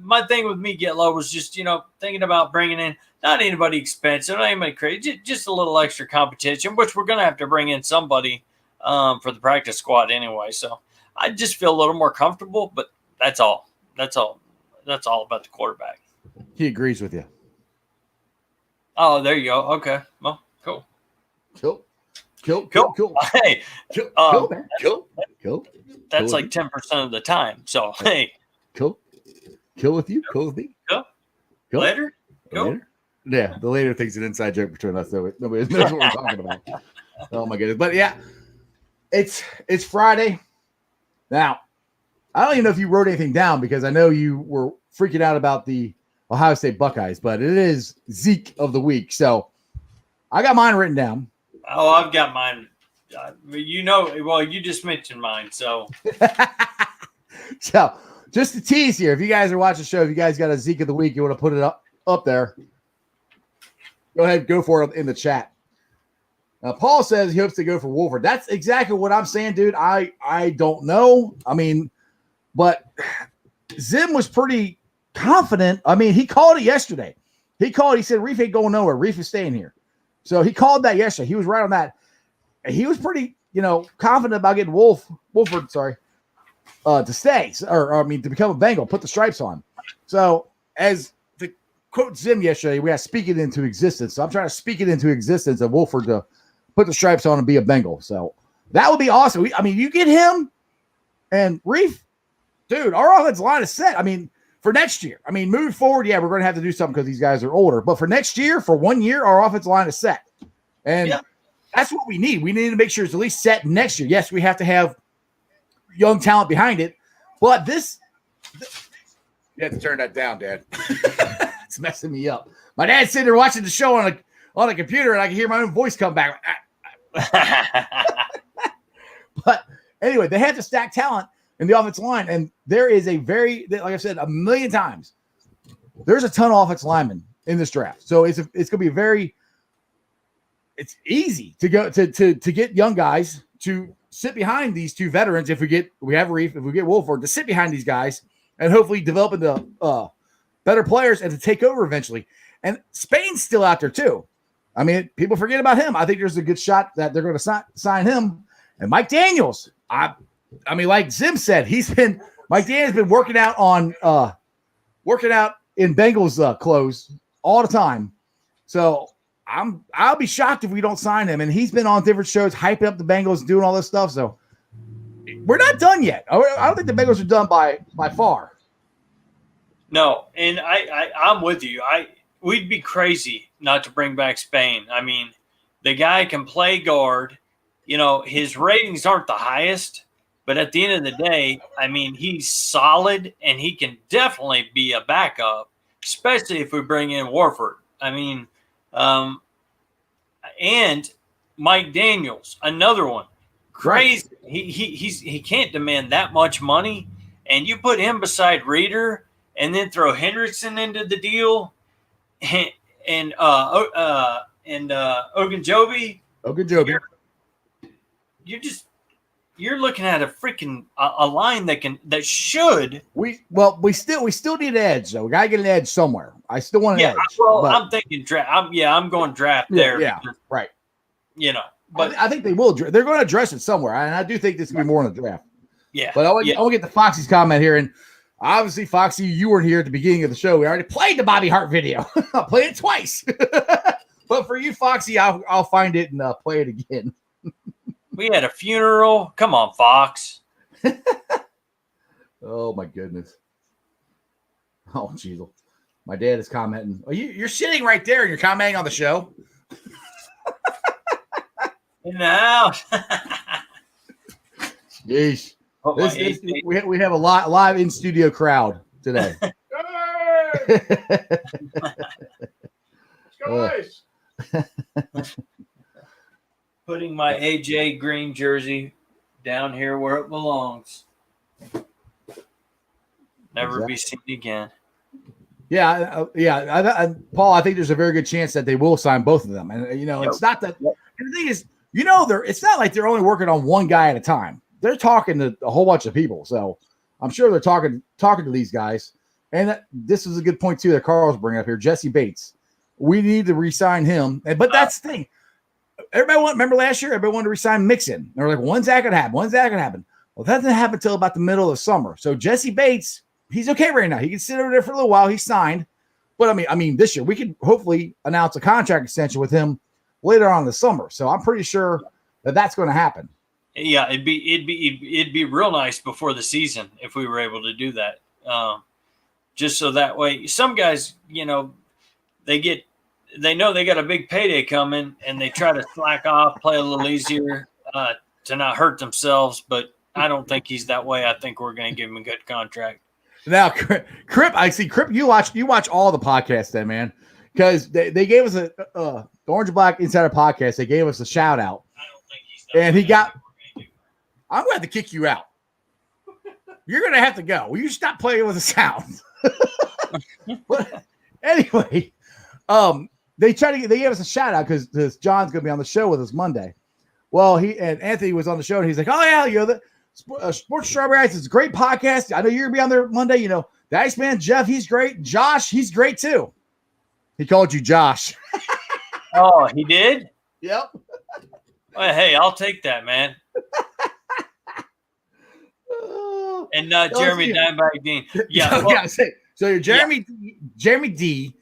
Speaker 2: my thing with me, Get Low, was just, thinking about bringing in not anybody expensive, not anybody crazy, just a little extra competition, which we're going to have to bring in somebody for the practice squad anyway. So I just feel a little more comfortable, but that's all. That's all about the quarterback.
Speaker 1: He agrees with you.
Speaker 2: Oh, there you go. Okay. Well, cool.
Speaker 1: Kill.
Speaker 2: Hey,
Speaker 1: Kill, man. Kill.
Speaker 2: that's like 10% of the time. So hey,
Speaker 1: Kill with you. Kill with me.
Speaker 2: Go.
Speaker 1: Kill.
Speaker 2: Later. Go.
Speaker 1: Later. Yeah, the later thing's an inside joke between us, though. Nobody knows what we're talking about. Oh my goodness! But yeah, it's Friday. Now, I don't even know if you wrote anything down because I know you were freaking out about the Ohio State Buckeyes, but it is Zeke of the week. So I got mine written down.
Speaker 2: Oh, I've got mine. You just mentioned mine. So,
Speaker 1: so just to tease here, if you guys are watching the show, if you guys got a Zeke of the week, you want to put it up there. Go ahead, go for it in the chat. Paul says he hopes to go for Wolford. That's exactly what I'm saying, dude. I don't know. I mean, but Zim was pretty confident. I mean, he called it yesterday. He said, Reef ain't going nowhere. Reef is staying here. So he called that yesterday. He was right on that. And he was pretty, confident about getting Wolford, to stay. To become a Bengal, put the stripes on. So as the quote Zim yesterday, we got to speak it into existence. So I'm trying to speak it into existence of Wolford to put the stripes on and be a Bengal. So that would be awesome. You get him and Reef, dude, our offensive line is set. I mean, for next year. I mean, moving forward, yeah, we're going to have to do something because these guys are older. But for next year, for 1 year, our offensive line is set. And that's what we need. We need to make sure it's at least set next year. Yes, we have to have young talent behind it. But this you have to turn that down, Dad. It's messing me up. My dad's sitting there watching the show on a computer, and I can hear my own voice come back. But anyway, they have to stack talent in the offensive line, and there is a very, like I said a million times, there's a ton of offensive linemen in this draft. So it's going to be it's easy to go to get young guys to sit behind these two veterans. If we have Reef, if we get Wolford, to sit behind these guys and hopefully develop into better players and to take over eventually. And Spain's still out there too. I mean, people forget about him. I think there's a good shot that they're going to sign him. And Mike Daniels, I mean, like Zim said, Mike Daniels been working out in Bengals clothes all the time. So I'll be shocked if we don't sign him. And he's been on different shows, hyping up the Bengals, doing all this stuff. So we're not done yet. I don't think the Bengals are done by far.
Speaker 2: No, and I'm with you. We'd be crazy not to bring back Spain. I mean, the guy can play guard. His ratings aren't the highest, but at the end of the day, I mean, he's solid and he can definitely be a backup, especially if we bring in Warford. I mean, and Mike Daniels, another one, crazy. Right. He can't demand that much money, and you put him beside Reeder and then throw Hendrickson into the deal, and Ogunjobi. You're looking at a freaking a line that should.
Speaker 1: We still need an edge though. We gotta get an edge somewhere. I still want an edge.
Speaker 2: Well, I'm thinking draft. I'm going draft there.
Speaker 1: Yeah, because, right.
Speaker 2: But
Speaker 1: I think they will. They're going to address it somewhere, and I do think this will be more in the draft.
Speaker 2: Yeah.
Speaker 1: But I want to get to Foxy's comment here, and obviously, Foxy, you weren't here at the beginning of the show. We already played the Bobby Hart video. I played it twice. But for you, Foxy, I'll find it and play it again.
Speaker 2: We had a funeral. Come on, Fox.
Speaker 1: Oh, my goodness. Oh, jeez. My dad is commenting. Oh, you're sitting right there and you're commenting on the show.
Speaker 2: No.
Speaker 1: Yeesh. We have a live in studio crowd today.
Speaker 3: Guys.
Speaker 2: Putting my AJ Green jersey down here where it belongs. Never be seen again.
Speaker 1: Yeah. Paul, I think there's a very good chance that they will sign both of them. And it's not that. And the thing is, it's not like they're only working on one guy at a time. They're talking to a whole bunch of people. So I'm sure they're talking to these guys. And this is a good point too that Carl's bringing up here. Jesse Bates. We need to re-sign him. But that's the thing. Remember last year, everybody wanted to re-sign Mixon. They're like, when's that gonna happen? Well, that didn't happen until about the middle of summer. So Jesse Bates, he's okay right now. He can sit over there for a little while. He's signed. But I mean, this year we could hopefully announce a contract extension with him later on in the summer. So I'm pretty sure that that's going to happen.
Speaker 2: Yeah, it'd be real nice before the season if we were able to do that. Just so that way, some guys, you know, they know they got a big payday coming, and they try to slack off, play a little easier to not hurt themselves. But I don't think he's that way. I think we're going to give him a good contract.
Speaker 1: Now, Crip, I see Crip. You watch all the podcasts, then, man, because they gave us the Orange and Black Insider podcast. They gave us a shout out,
Speaker 2: I don't think he's that
Speaker 1: and
Speaker 2: way.
Speaker 1: he got. I'm going to have to kick you out. You're going to have to go. Will you stop playing with the sound? But anyway, they gave us a shout out because John's going to be on the show with us Monday. Well, Anthony was on the show and he's like, "Oh yeah, you know the Sports Strawberry Ice is a great podcast. I know you're going to be on there Monday. You know the Iceman Jeff, he's great. Josh, he's great too." He called you Josh.
Speaker 2: Oh, he did?
Speaker 1: Yep.
Speaker 2: Well, hey, I'll take that, man. And Jeremy Dimebag Dean. Yeah. Well,
Speaker 1: so you're Jeremy Dimebag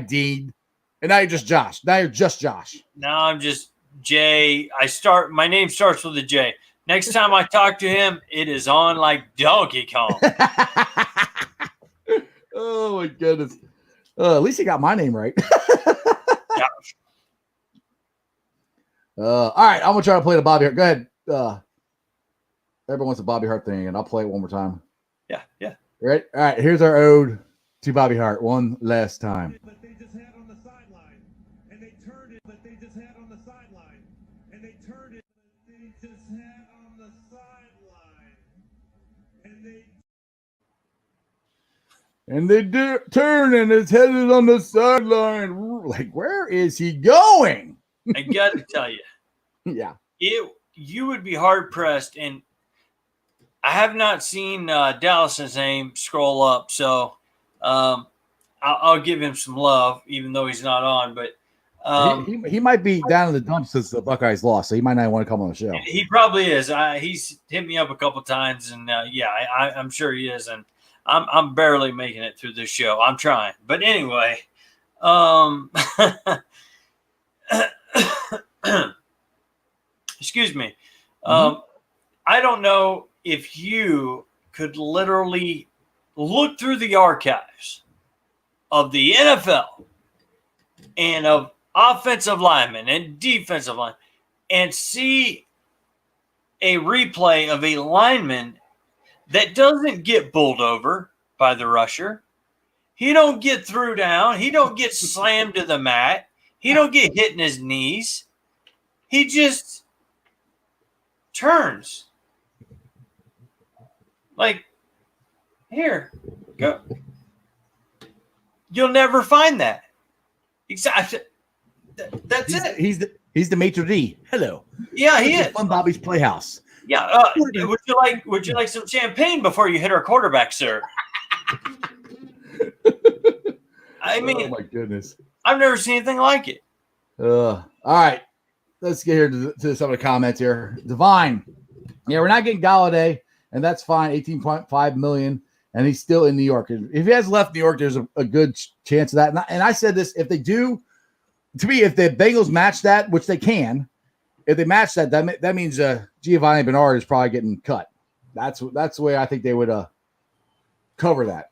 Speaker 1: Dean, and now you're just Josh. Now you're just Josh.
Speaker 2: Now I'm just Jay. My name starts with a J. Next time I talk to him, it is on like Donkey Kong.
Speaker 1: Oh my goodness. At least he got my name right. All right, I'm gonna try to play the Bobby Hart. Go ahead. Everyone wants a Bobby Hart thing, and I'll play it one more time.
Speaker 2: Yeah.
Speaker 1: Right? All right, here's our ode to Bobby Hart one last time.
Speaker 3: That they just had on the sideline, and they turned it. That they just had on the sideline, and they turned it. That they just had on the sideline,
Speaker 1: and they turn, and his head is on the sideline. Like, where is he going?
Speaker 2: I got to tell you,
Speaker 1: Yeah,
Speaker 2: you would be hard pressed, and I have not seen Dallas's name scroll up, so I'll give him some love, even though he's not on. But
Speaker 1: he might be down in the dumps since the Buckeyes lost, so he might not want to come on the show.
Speaker 2: He probably is. He's hit me up a couple times, and I'm sure he is. And I'm barely making it through this show. I'm trying, but anyway, excuse me. I don't know if you could literally look through the archives of the NFL and of offensive linemen and defensive linemen and see a replay of a lineman that doesn't get bowled over by the rusher. He don't get through down. He don't get slammed to the mat. He don't get hit in his knees. He just turns. Like, here, go. You'll never find that. Exactly. That's it.
Speaker 1: He's the maitre d'. Hello.
Speaker 2: Yeah, he is.
Speaker 1: Fun Bobby's Playhouse.
Speaker 2: Yeah. Would you like some champagne before you hit our quarterback, sir? I mean,
Speaker 1: oh my goodness,
Speaker 2: I've never seen anything like it.
Speaker 1: All right, let's get here to some of the comments here. Divine, yeah, we're not getting Golladay, and that's fine. $18.5 million, and he's still in New York. If he has left New York, there's a good chance of that. And I said this: if they do, to me, if the Bengals match that, which they can, if they match that, that means Giovanni Bernard is probably getting cut. That's the way I think they would cover that.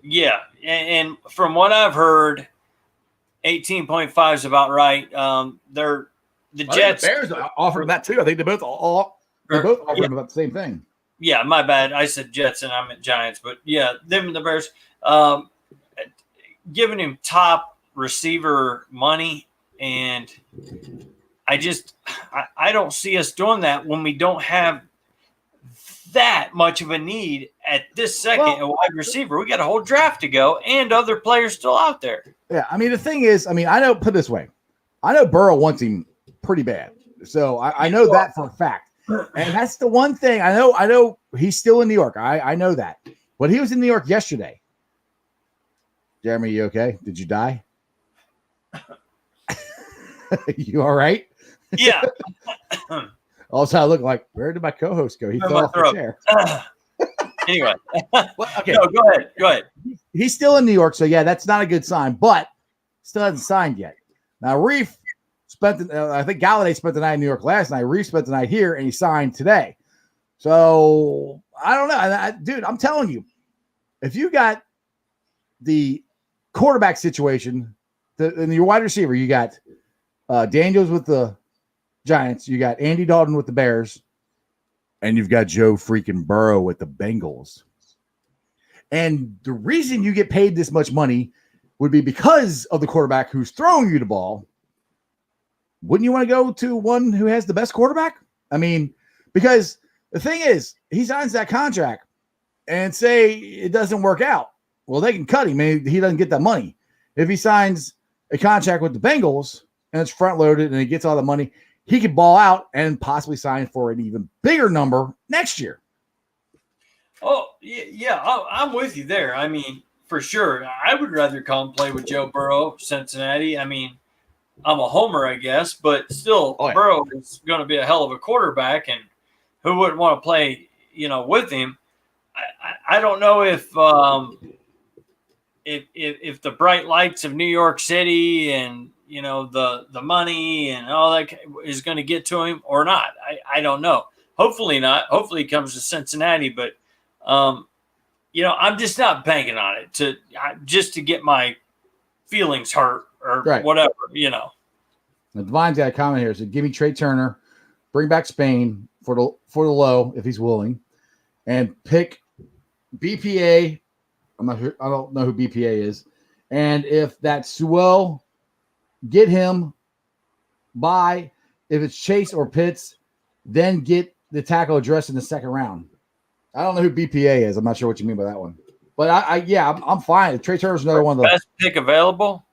Speaker 2: Yeah, and from what I've heard, 18.5 is about right. The Jets.
Speaker 1: The Bears offered that too. I think they're both offering about the same thing.
Speaker 2: Yeah, my bad. I said Jets and I meant Giants, but yeah, them and the Bears giving him top receiver money, and I don't see us doing that when we don't have that much of a need at this second a wide receiver. We got a whole draft to go and other players still out there.
Speaker 1: Yeah, I mean, the thing is, I know, put it this way, I know Burrow wants him pretty bad. So I know that for a fact. And that's the one thing I know he's still in New York. I know that. But he was in New York yesterday. Jeremy, you okay? Did you die? You all right?
Speaker 2: Yeah.
Speaker 1: Also, I look like, where did my co-host go? He fell off the chair.
Speaker 2: Anyway.
Speaker 1: Well, okay.
Speaker 2: No, go ahead.
Speaker 1: He's still in New York, so yeah, that's not a good sign, but still hasn't signed yet. Now, Reef I think Golladay spent the night in New York last night. Reef spent the night here, and he signed today. So I don't know. Dude, I'm telling you, if you got the quarterback situation, and your wide receiver, you got Daniels with the Giants, you got Andy Dalton with the Bears, and you've got Joe freaking Burrow with the Bengals. And the reason you get paid this much money would be because of the quarterback who's throwing you the ball. Wouldn't you want to go to one who has the best quarterback? I mean, because the thing is, he signs that contract and say it doesn't work out. Well, they can cut him. He doesn't get that money. If he signs a contract with the Bengals and it's front loaded and he gets all the money, he could ball out and possibly sign for an even bigger number next year.
Speaker 2: Oh, yeah, I'm with you there. I mean, for sure. I would rather come play with Joe Burrow, Cincinnati. I mean, I'm a homer, I guess, but still, Burrow is going to be a hell of a quarterback, and who wouldn't want to play, with him? I don't know if the bright lights of New York City and the money and all that is going to get to him or not. I don't know. Hopefully not. Hopefully he comes to Cincinnati, but I'm just not banking on it just to get my feelings hurt or whatever.
Speaker 1: Now, Divine's got a comment here. So give me Trey Turner, bring back Spain for the low if he's willing, and pick BPA. I'm not sure. I don't know who BPA is. And if that's Sewell, get him by. If it's Chase or Pitts, then get the tackle addressed in the second round. I don't know who BPA is. I'm not sure what you mean by that one. But I'm fine. Trey Turner's another one of the
Speaker 2: best pick available.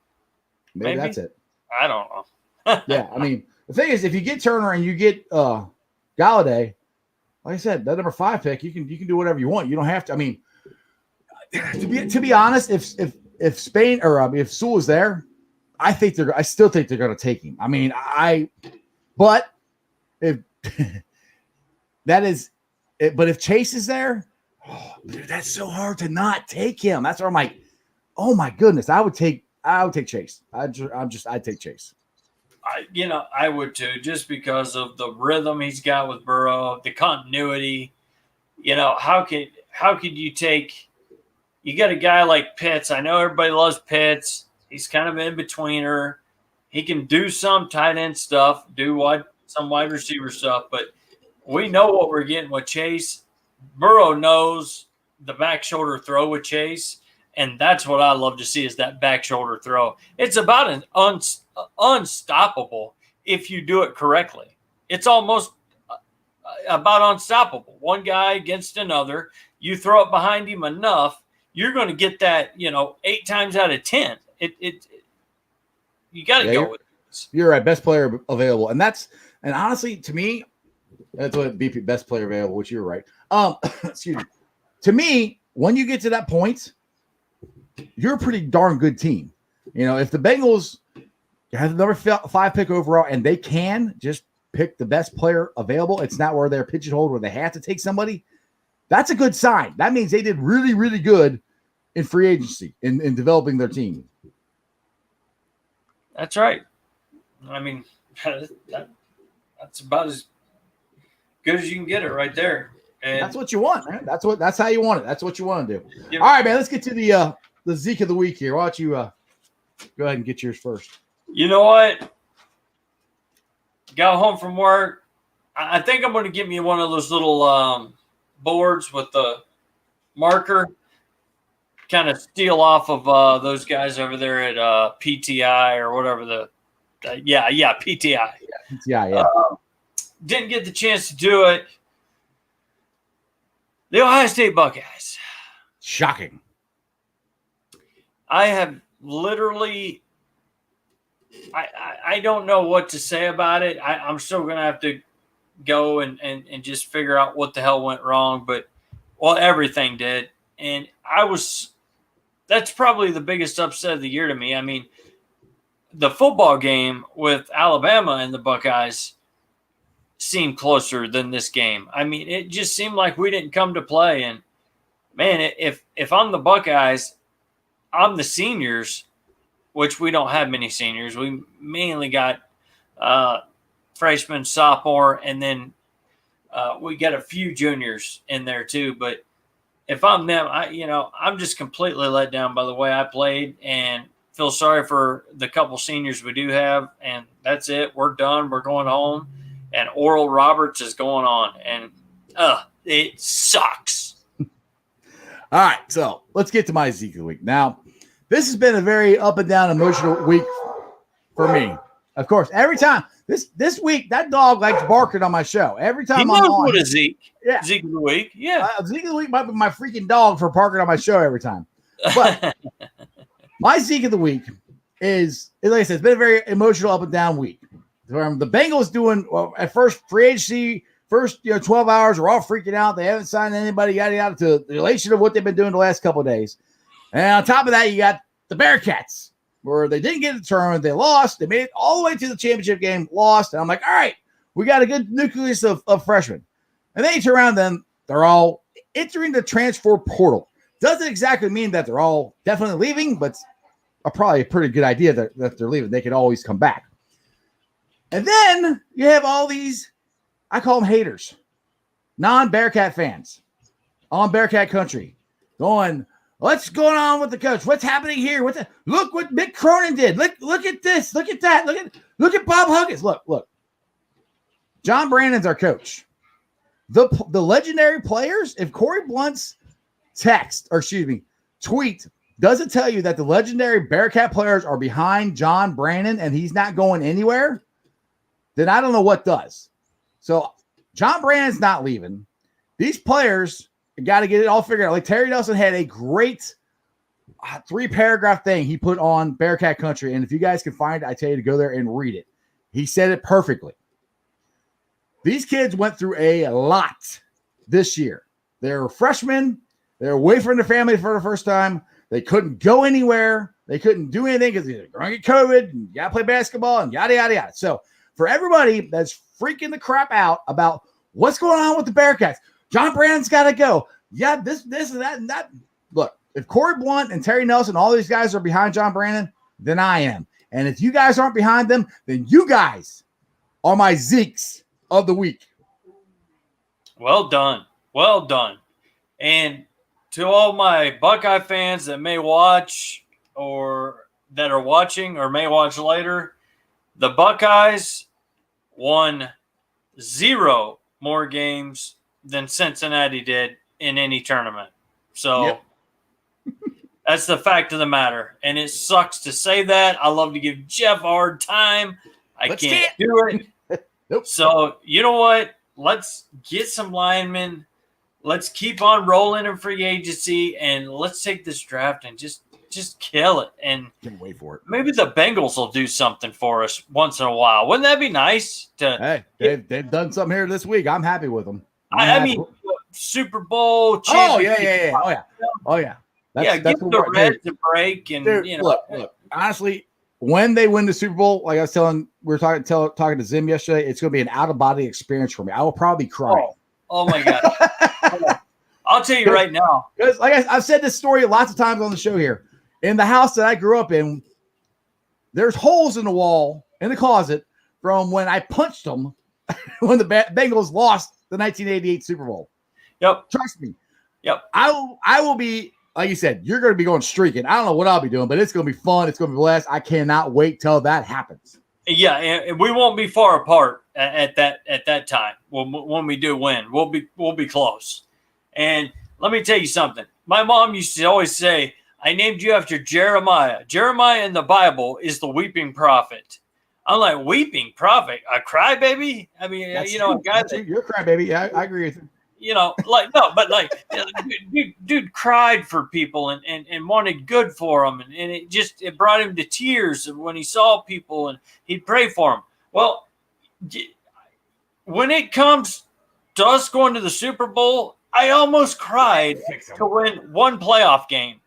Speaker 1: Maybe that's it.
Speaker 2: I don't know.
Speaker 1: Yeah, I mean, the thing is, if you get Turner and you get Golladay, like I said, that number 5 pick, you can do whatever you want. You don't have to. I mean, to be honest, if Spain or if Sewell is there, I still think they're going to take him. I mean, but if that is it, but if Chase is there, dude, that's so hard to not take him. That's where I'm like, oh my goodness, I would take Chase. I'd take Chase.
Speaker 2: I would too, just because of the rhythm he's got with Burrow, the continuity. How could you take? You got a guy like Pitts. I know everybody loves Pitts. He's kind of in betweener. He can do some tight end stuff, some wide receiver stuff, but we know what we're getting with Chase. Burrow knows the back shoulder throw with Chase, and that's what I love to see is that back shoulder throw. It's about an unstoppable if you do it correctly. It's almost about unstoppable. One guy against another, you throw it behind him enough, you're going to get that, 8 times out of 10. You got to go with it.
Speaker 1: You're right. Best player available. And honestly, to me, that's what BP best player available, which you're right. Excuse me. To me, when you get to that point, you're a pretty darn good team. If the Bengals have the number 5 pick overall and they can just pick the best player available, it's not where they're pigeonholed where they have to take somebody. That's a good sign. That means they did really, really good in free agency in developing their team.
Speaker 2: That's right. I mean, that's about as good as you can get it right there. And
Speaker 1: that's what you want, man. That's how you want it. That's what you want to do. Yeah. All right, man. Let's get to the Zeke of the week here. Why don't you go ahead and get yours first?
Speaker 2: You know what? Got home from work. I think I'm going to get me one of those little boards with the marker. Kind of steal off of those guys over there at PTI or whatever PTI.
Speaker 1: Yeah, PTI, yeah.
Speaker 2: Didn't get the chance to do it. The Ohio State Buckeyes.
Speaker 1: Shocking.
Speaker 2: I have literally I don't know what to say about it. I'm still going to have to go and just figure out what the hell went wrong. But, everything did. And that's probably the biggest upset of the year to me. I mean, the football game with Alabama and the Buckeyes seemed closer than this game. I mean, it just seemed like we didn't come to play. And, man, if I'm the Buckeyes, I'm the seniors, which we don't have many seniors. We mainly got freshmen, sophomore, and then we got a few juniors in there too. But if I'm them, I'm just completely let down by the way I played and feel sorry for the couple seniors we do have. And that's it. We're done. We're going home. And Oral Roberts is going on. And it sucks.
Speaker 1: All right, so let's get to my Zeke of the week. Now, this has been a very up and down emotional week for me. Of course, every time this week, that dog likes barking on my show. Every time
Speaker 2: he
Speaker 1: I'm
Speaker 2: knows
Speaker 1: on,
Speaker 2: what a Zeke.
Speaker 1: Yeah.
Speaker 2: Zeke of the week. Yeah.
Speaker 1: Zeke of the week might be my freaking dog for barking on my show every time. But my Zeke of the week is like I said, it's been a very emotional up and down week. The Bengals doing at first free agency. First, 12 hours, we're all freaking out. They haven't signed anybody, yada, yada, to the relation of what they've been doing the last couple of days. And on top of that, you got the Bearcats, where they didn't get a turn. They lost. They made it all the way to the championship game, lost. And I'm like, all right, we got a good nucleus of freshmen. And then you turn around, then they're all entering the transfer portal. Doesn't exactly mean that they're all definitely leaving, but probably a pretty good idea that they're leaving. They can always come back. And then you have all these, I call them haters, non-Bearcat fans on Bearcat country going, what's going on with the coach? What's happening here? Look what Mick Cronin did. Look at this. Look at that. Look at Bob Huggins. Look. John Brannon's our coach. The legendary players, if Corey Blunt's tweet doesn't tell you that the legendary Bearcat players are behind John Brannon and he's not going anywhere, then I don't know what does. So John Brannon's not leaving. These players got to get it all figured out. Like Terry Nelson had a great 3-paragraph thing he put on Bearcat Country. And if you guys can find it, I tell you to go there and read it. He said it perfectly. These kids went through a lot this year. They're freshmen. They're away from their family for the first time. They couldn't go anywhere. They couldn't do anything because they're going to get COVID and you got to play basketball and yada, yada, yada. So for everybody that's freaking the crap out about what's going on with the Bearcats, John Brannon's got to go. Yeah, this and that and that. Look, if Corey Blunt and Terry Nelson, all these guys are behind John Brannon, then I am. And if you guys aren't behind them, then you guys are my Zekes of the week.
Speaker 2: Well done. Well done. And to all my Buckeye fans that may watch or that are watching or may watch later, the Buckeyes won 0 more games than Cincinnati did in any tournament. So that's the fact of the matter. And it sucks to say that. I love to give Jeff a hard time. I can't do it.
Speaker 1: Nope.
Speaker 2: So you know what? Let's get some linemen. Let's keep on rolling in free agency, and let's take this draft and just kill it. And
Speaker 1: can't wait for it.
Speaker 2: Maybe the Bengals will do something for us once in a while. Wouldn't that be nice?
Speaker 1: Hey, they've done something here this week. I'm happy with them.
Speaker 2: I mean, Super Bowl.
Speaker 1: Oh yeah.
Speaker 2: Give the Reds a break, and
Speaker 1: dude, look. Honestly, when they win the Super Bowl, like I was telling, we were talking to Zim yesterday. It's going to be an out of body experience for me. I will probably cry.
Speaker 2: Oh my god. I'll tell you right now.
Speaker 1: Because like I've said this story lots of times on the show here. In the house that I grew up in, there's holes in the wall in the closet from when I punched them when the Bengals lost the 1988 Super Bowl.
Speaker 2: Yep.
Speaker 1: Trust me.
Speaker 2: Yep.
Speaker 1: I will be, like you said, you're going to be going streaking. I don't know what I'll be doing, but it's going to be fun. It's going to be blessed. I cannot wait till that happens.
Speaker 2: Yeah, and we won't be far apart at that time when we do win. We'll be close. And let me tell you something. My mom used to always say, I named you after Jeremiah. Jeremiah in the Bible is the weeping prophet. I'm like, weeping prophet? A crybaby? I mean,
Speaker 1: That's
Speaker 2: a
Speaker 1: true.
Speaker 2: guy
Speaker 1: that you're a crybaby. Yeah, I agree with you.
Speaker 2: Dude cried for people and wanted good for them. And it brought him to tears when he saw people and he'd pray for them. Well, when it comes to us going to the Super Bowl, I almost cried to win one playoff game.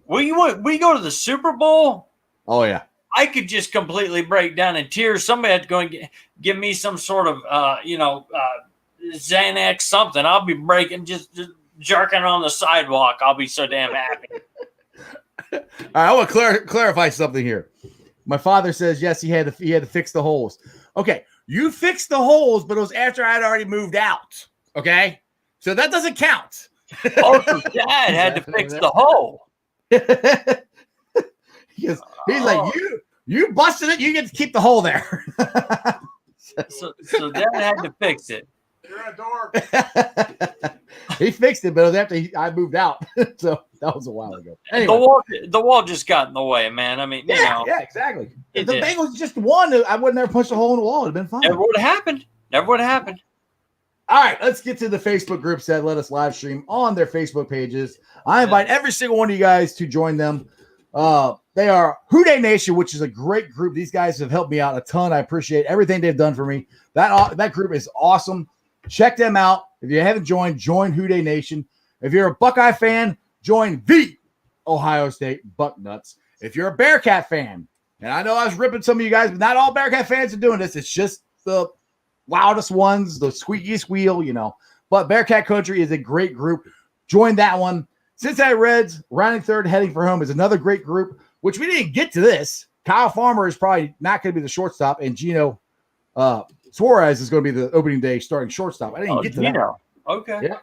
Speaker 2: We go to the Super Bowl.
Speaker 1: Oh, yeah.
Speaker 2: I could just completely break down in tears. Somebody had to go and give me some sort of, Xanax something. I'll be breaking, just jerking on the sidewalk. I'll be so damn happy.
Speaker 1: right, I want to clarify something here. My father says yes, he had to fix the holes. Okay, you fixed the holes, but it was after I had already moved out. Okay, so that doesn't count.
Speaker 2: Oh, so Dad had to fix the hole.
Speaker 1: He's like, you busted it. You get to keep the hole there.
Speaker 2: So Dad had to fix it.
Speaker 3: You're a dork.
Speaker 1: He fixed it, but it was after I moved out. So that was a while ago. Anyway.
Speaker 2: The wall just got in the way, man. I mean,
Speaker 1: yeah, exactly. If the
Speaker 2: did.
Speaker 1: Bengals just won, I wouldn't have punched a hole in the wall. It'd have been fine.
Speaker 2: Never would have happened.
Speaker 1: All right, let's get to the Facebook groups that let us live stream on their Facebook pages. I invite every single one of you guys to join them. They are Houday Nation, which is a great group. These guys have helped me out a ton. I appreciate everything they've done for me. That group is awesome. Check them out. If you haven't joined, join Houday Nation. If you're a Buckeye fan, join the Ohio State Bucknuts. If you're a Bearcat fan, and I know I was ripping some of you guys, but not all Bearcat fans are doing this. It's just the loudest ones, the squeakiest wheel, But Bearcat Country is a great group. Join that one. Cincinnati Reds, rounding third, heading for home is another great group, which we didn't get to this. Kyle Farmer is probably not going to be the shortstop, and Gino Suarez is going to be the opening day starting shortstop. I didn't get to that.
Speaker 2: Okay.
Speaker 1: Yeah.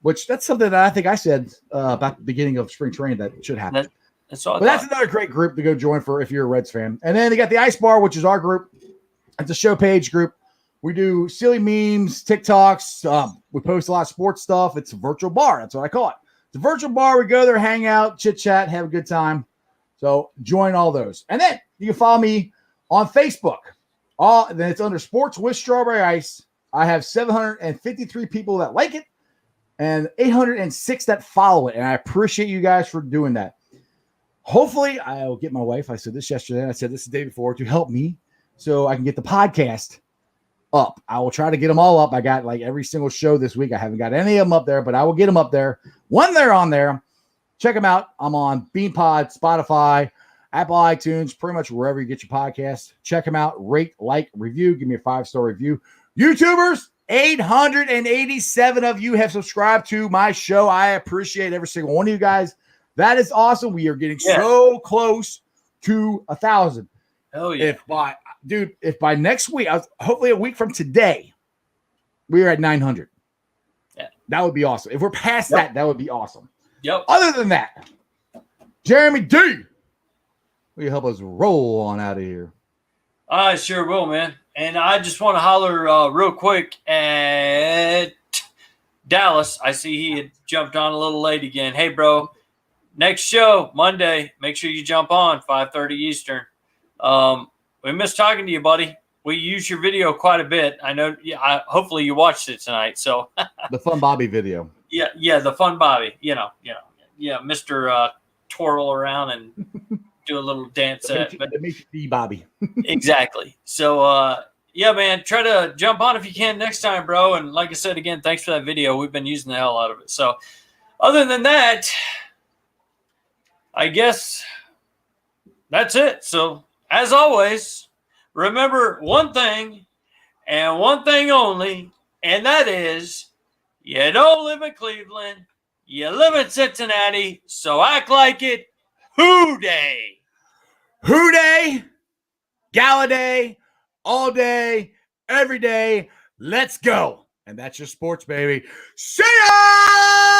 Speaker 1: Which that's something that I think I said about the beginning of spring training that should happen. That's another great group to go join for if you're a Reds fan. And then they got the Ice Bar, which is our group. It's a show page group. We do silly memes, TikToks. We post a lot of sports stuff. It's a virtual bar. That's what I call it. It's a virtual bar. We go there, hang out, chit chat, have a good time. So join all those. And then you can follow me on Facebook. Then it's under Sports with Strawberry Ice. I have 753 people that like it and 806 that follow it. And I appreciate you guys for doing that. Hopefully, I will get my wife. I said this yesterday. And I said this the day before to help me so I can get the podcast up. I will try to get them all up. I got like every single show this week. I haven't got any of them up there, but I will get them up there. When they're on there, check them out. I'm on BeanPod, Spotify, Apple iTunes, pretty much wherever you get your podcasts. Check them out. Rate, like, review. Give me a 5-star review. YouTubers, 887 of you have subscribed to my show. I appreciate every single one of you guys. That is awesome. We are getting so close to 1,000.
Speaker 2: Oh yeah.
Speaker 1: If by next week, hopefully a week from today, we are at 900.
Speaker 2: Yeah.
Speaker 1: That would be awesome. If we're past that would be awesome.
Speaker 2: Yep.
Speaker 1: Other than that, Jeremy D, will you help us roll on out of here?
Speaker 2: I sure will, man. And I just want to holler real quick at Dallas. I see he had jumped on a little late again. Hey, bro, next show, Monday, make sure you jump on, 5:30 Eastern. We missed talking to you, buddy. We use your video quite a bit. I know. Yeah, hopefully you watched it tonight. So
Speaker 1: the Fun Bobby video.
Speaker 2: Yeah, the Fun Bobby. Yeah, Mr. Twirl around and do a little dance set.
Speaker 1: The Bobby.
Speaker 2: Exactly. So yeah, man, try to jump on if you can next time, bro. And like I said again, thanks for that video. We've been using the hell out of it. So other than that, I guess that's it. So as always, remember one thing and one thing only, and that is you don't live in Cleveland, you live in Cincinnati, so act like it. Houday!
Speaker 1: Houday, Golladay, all day, every day. Let's go. And that's your sports, baby. See ya!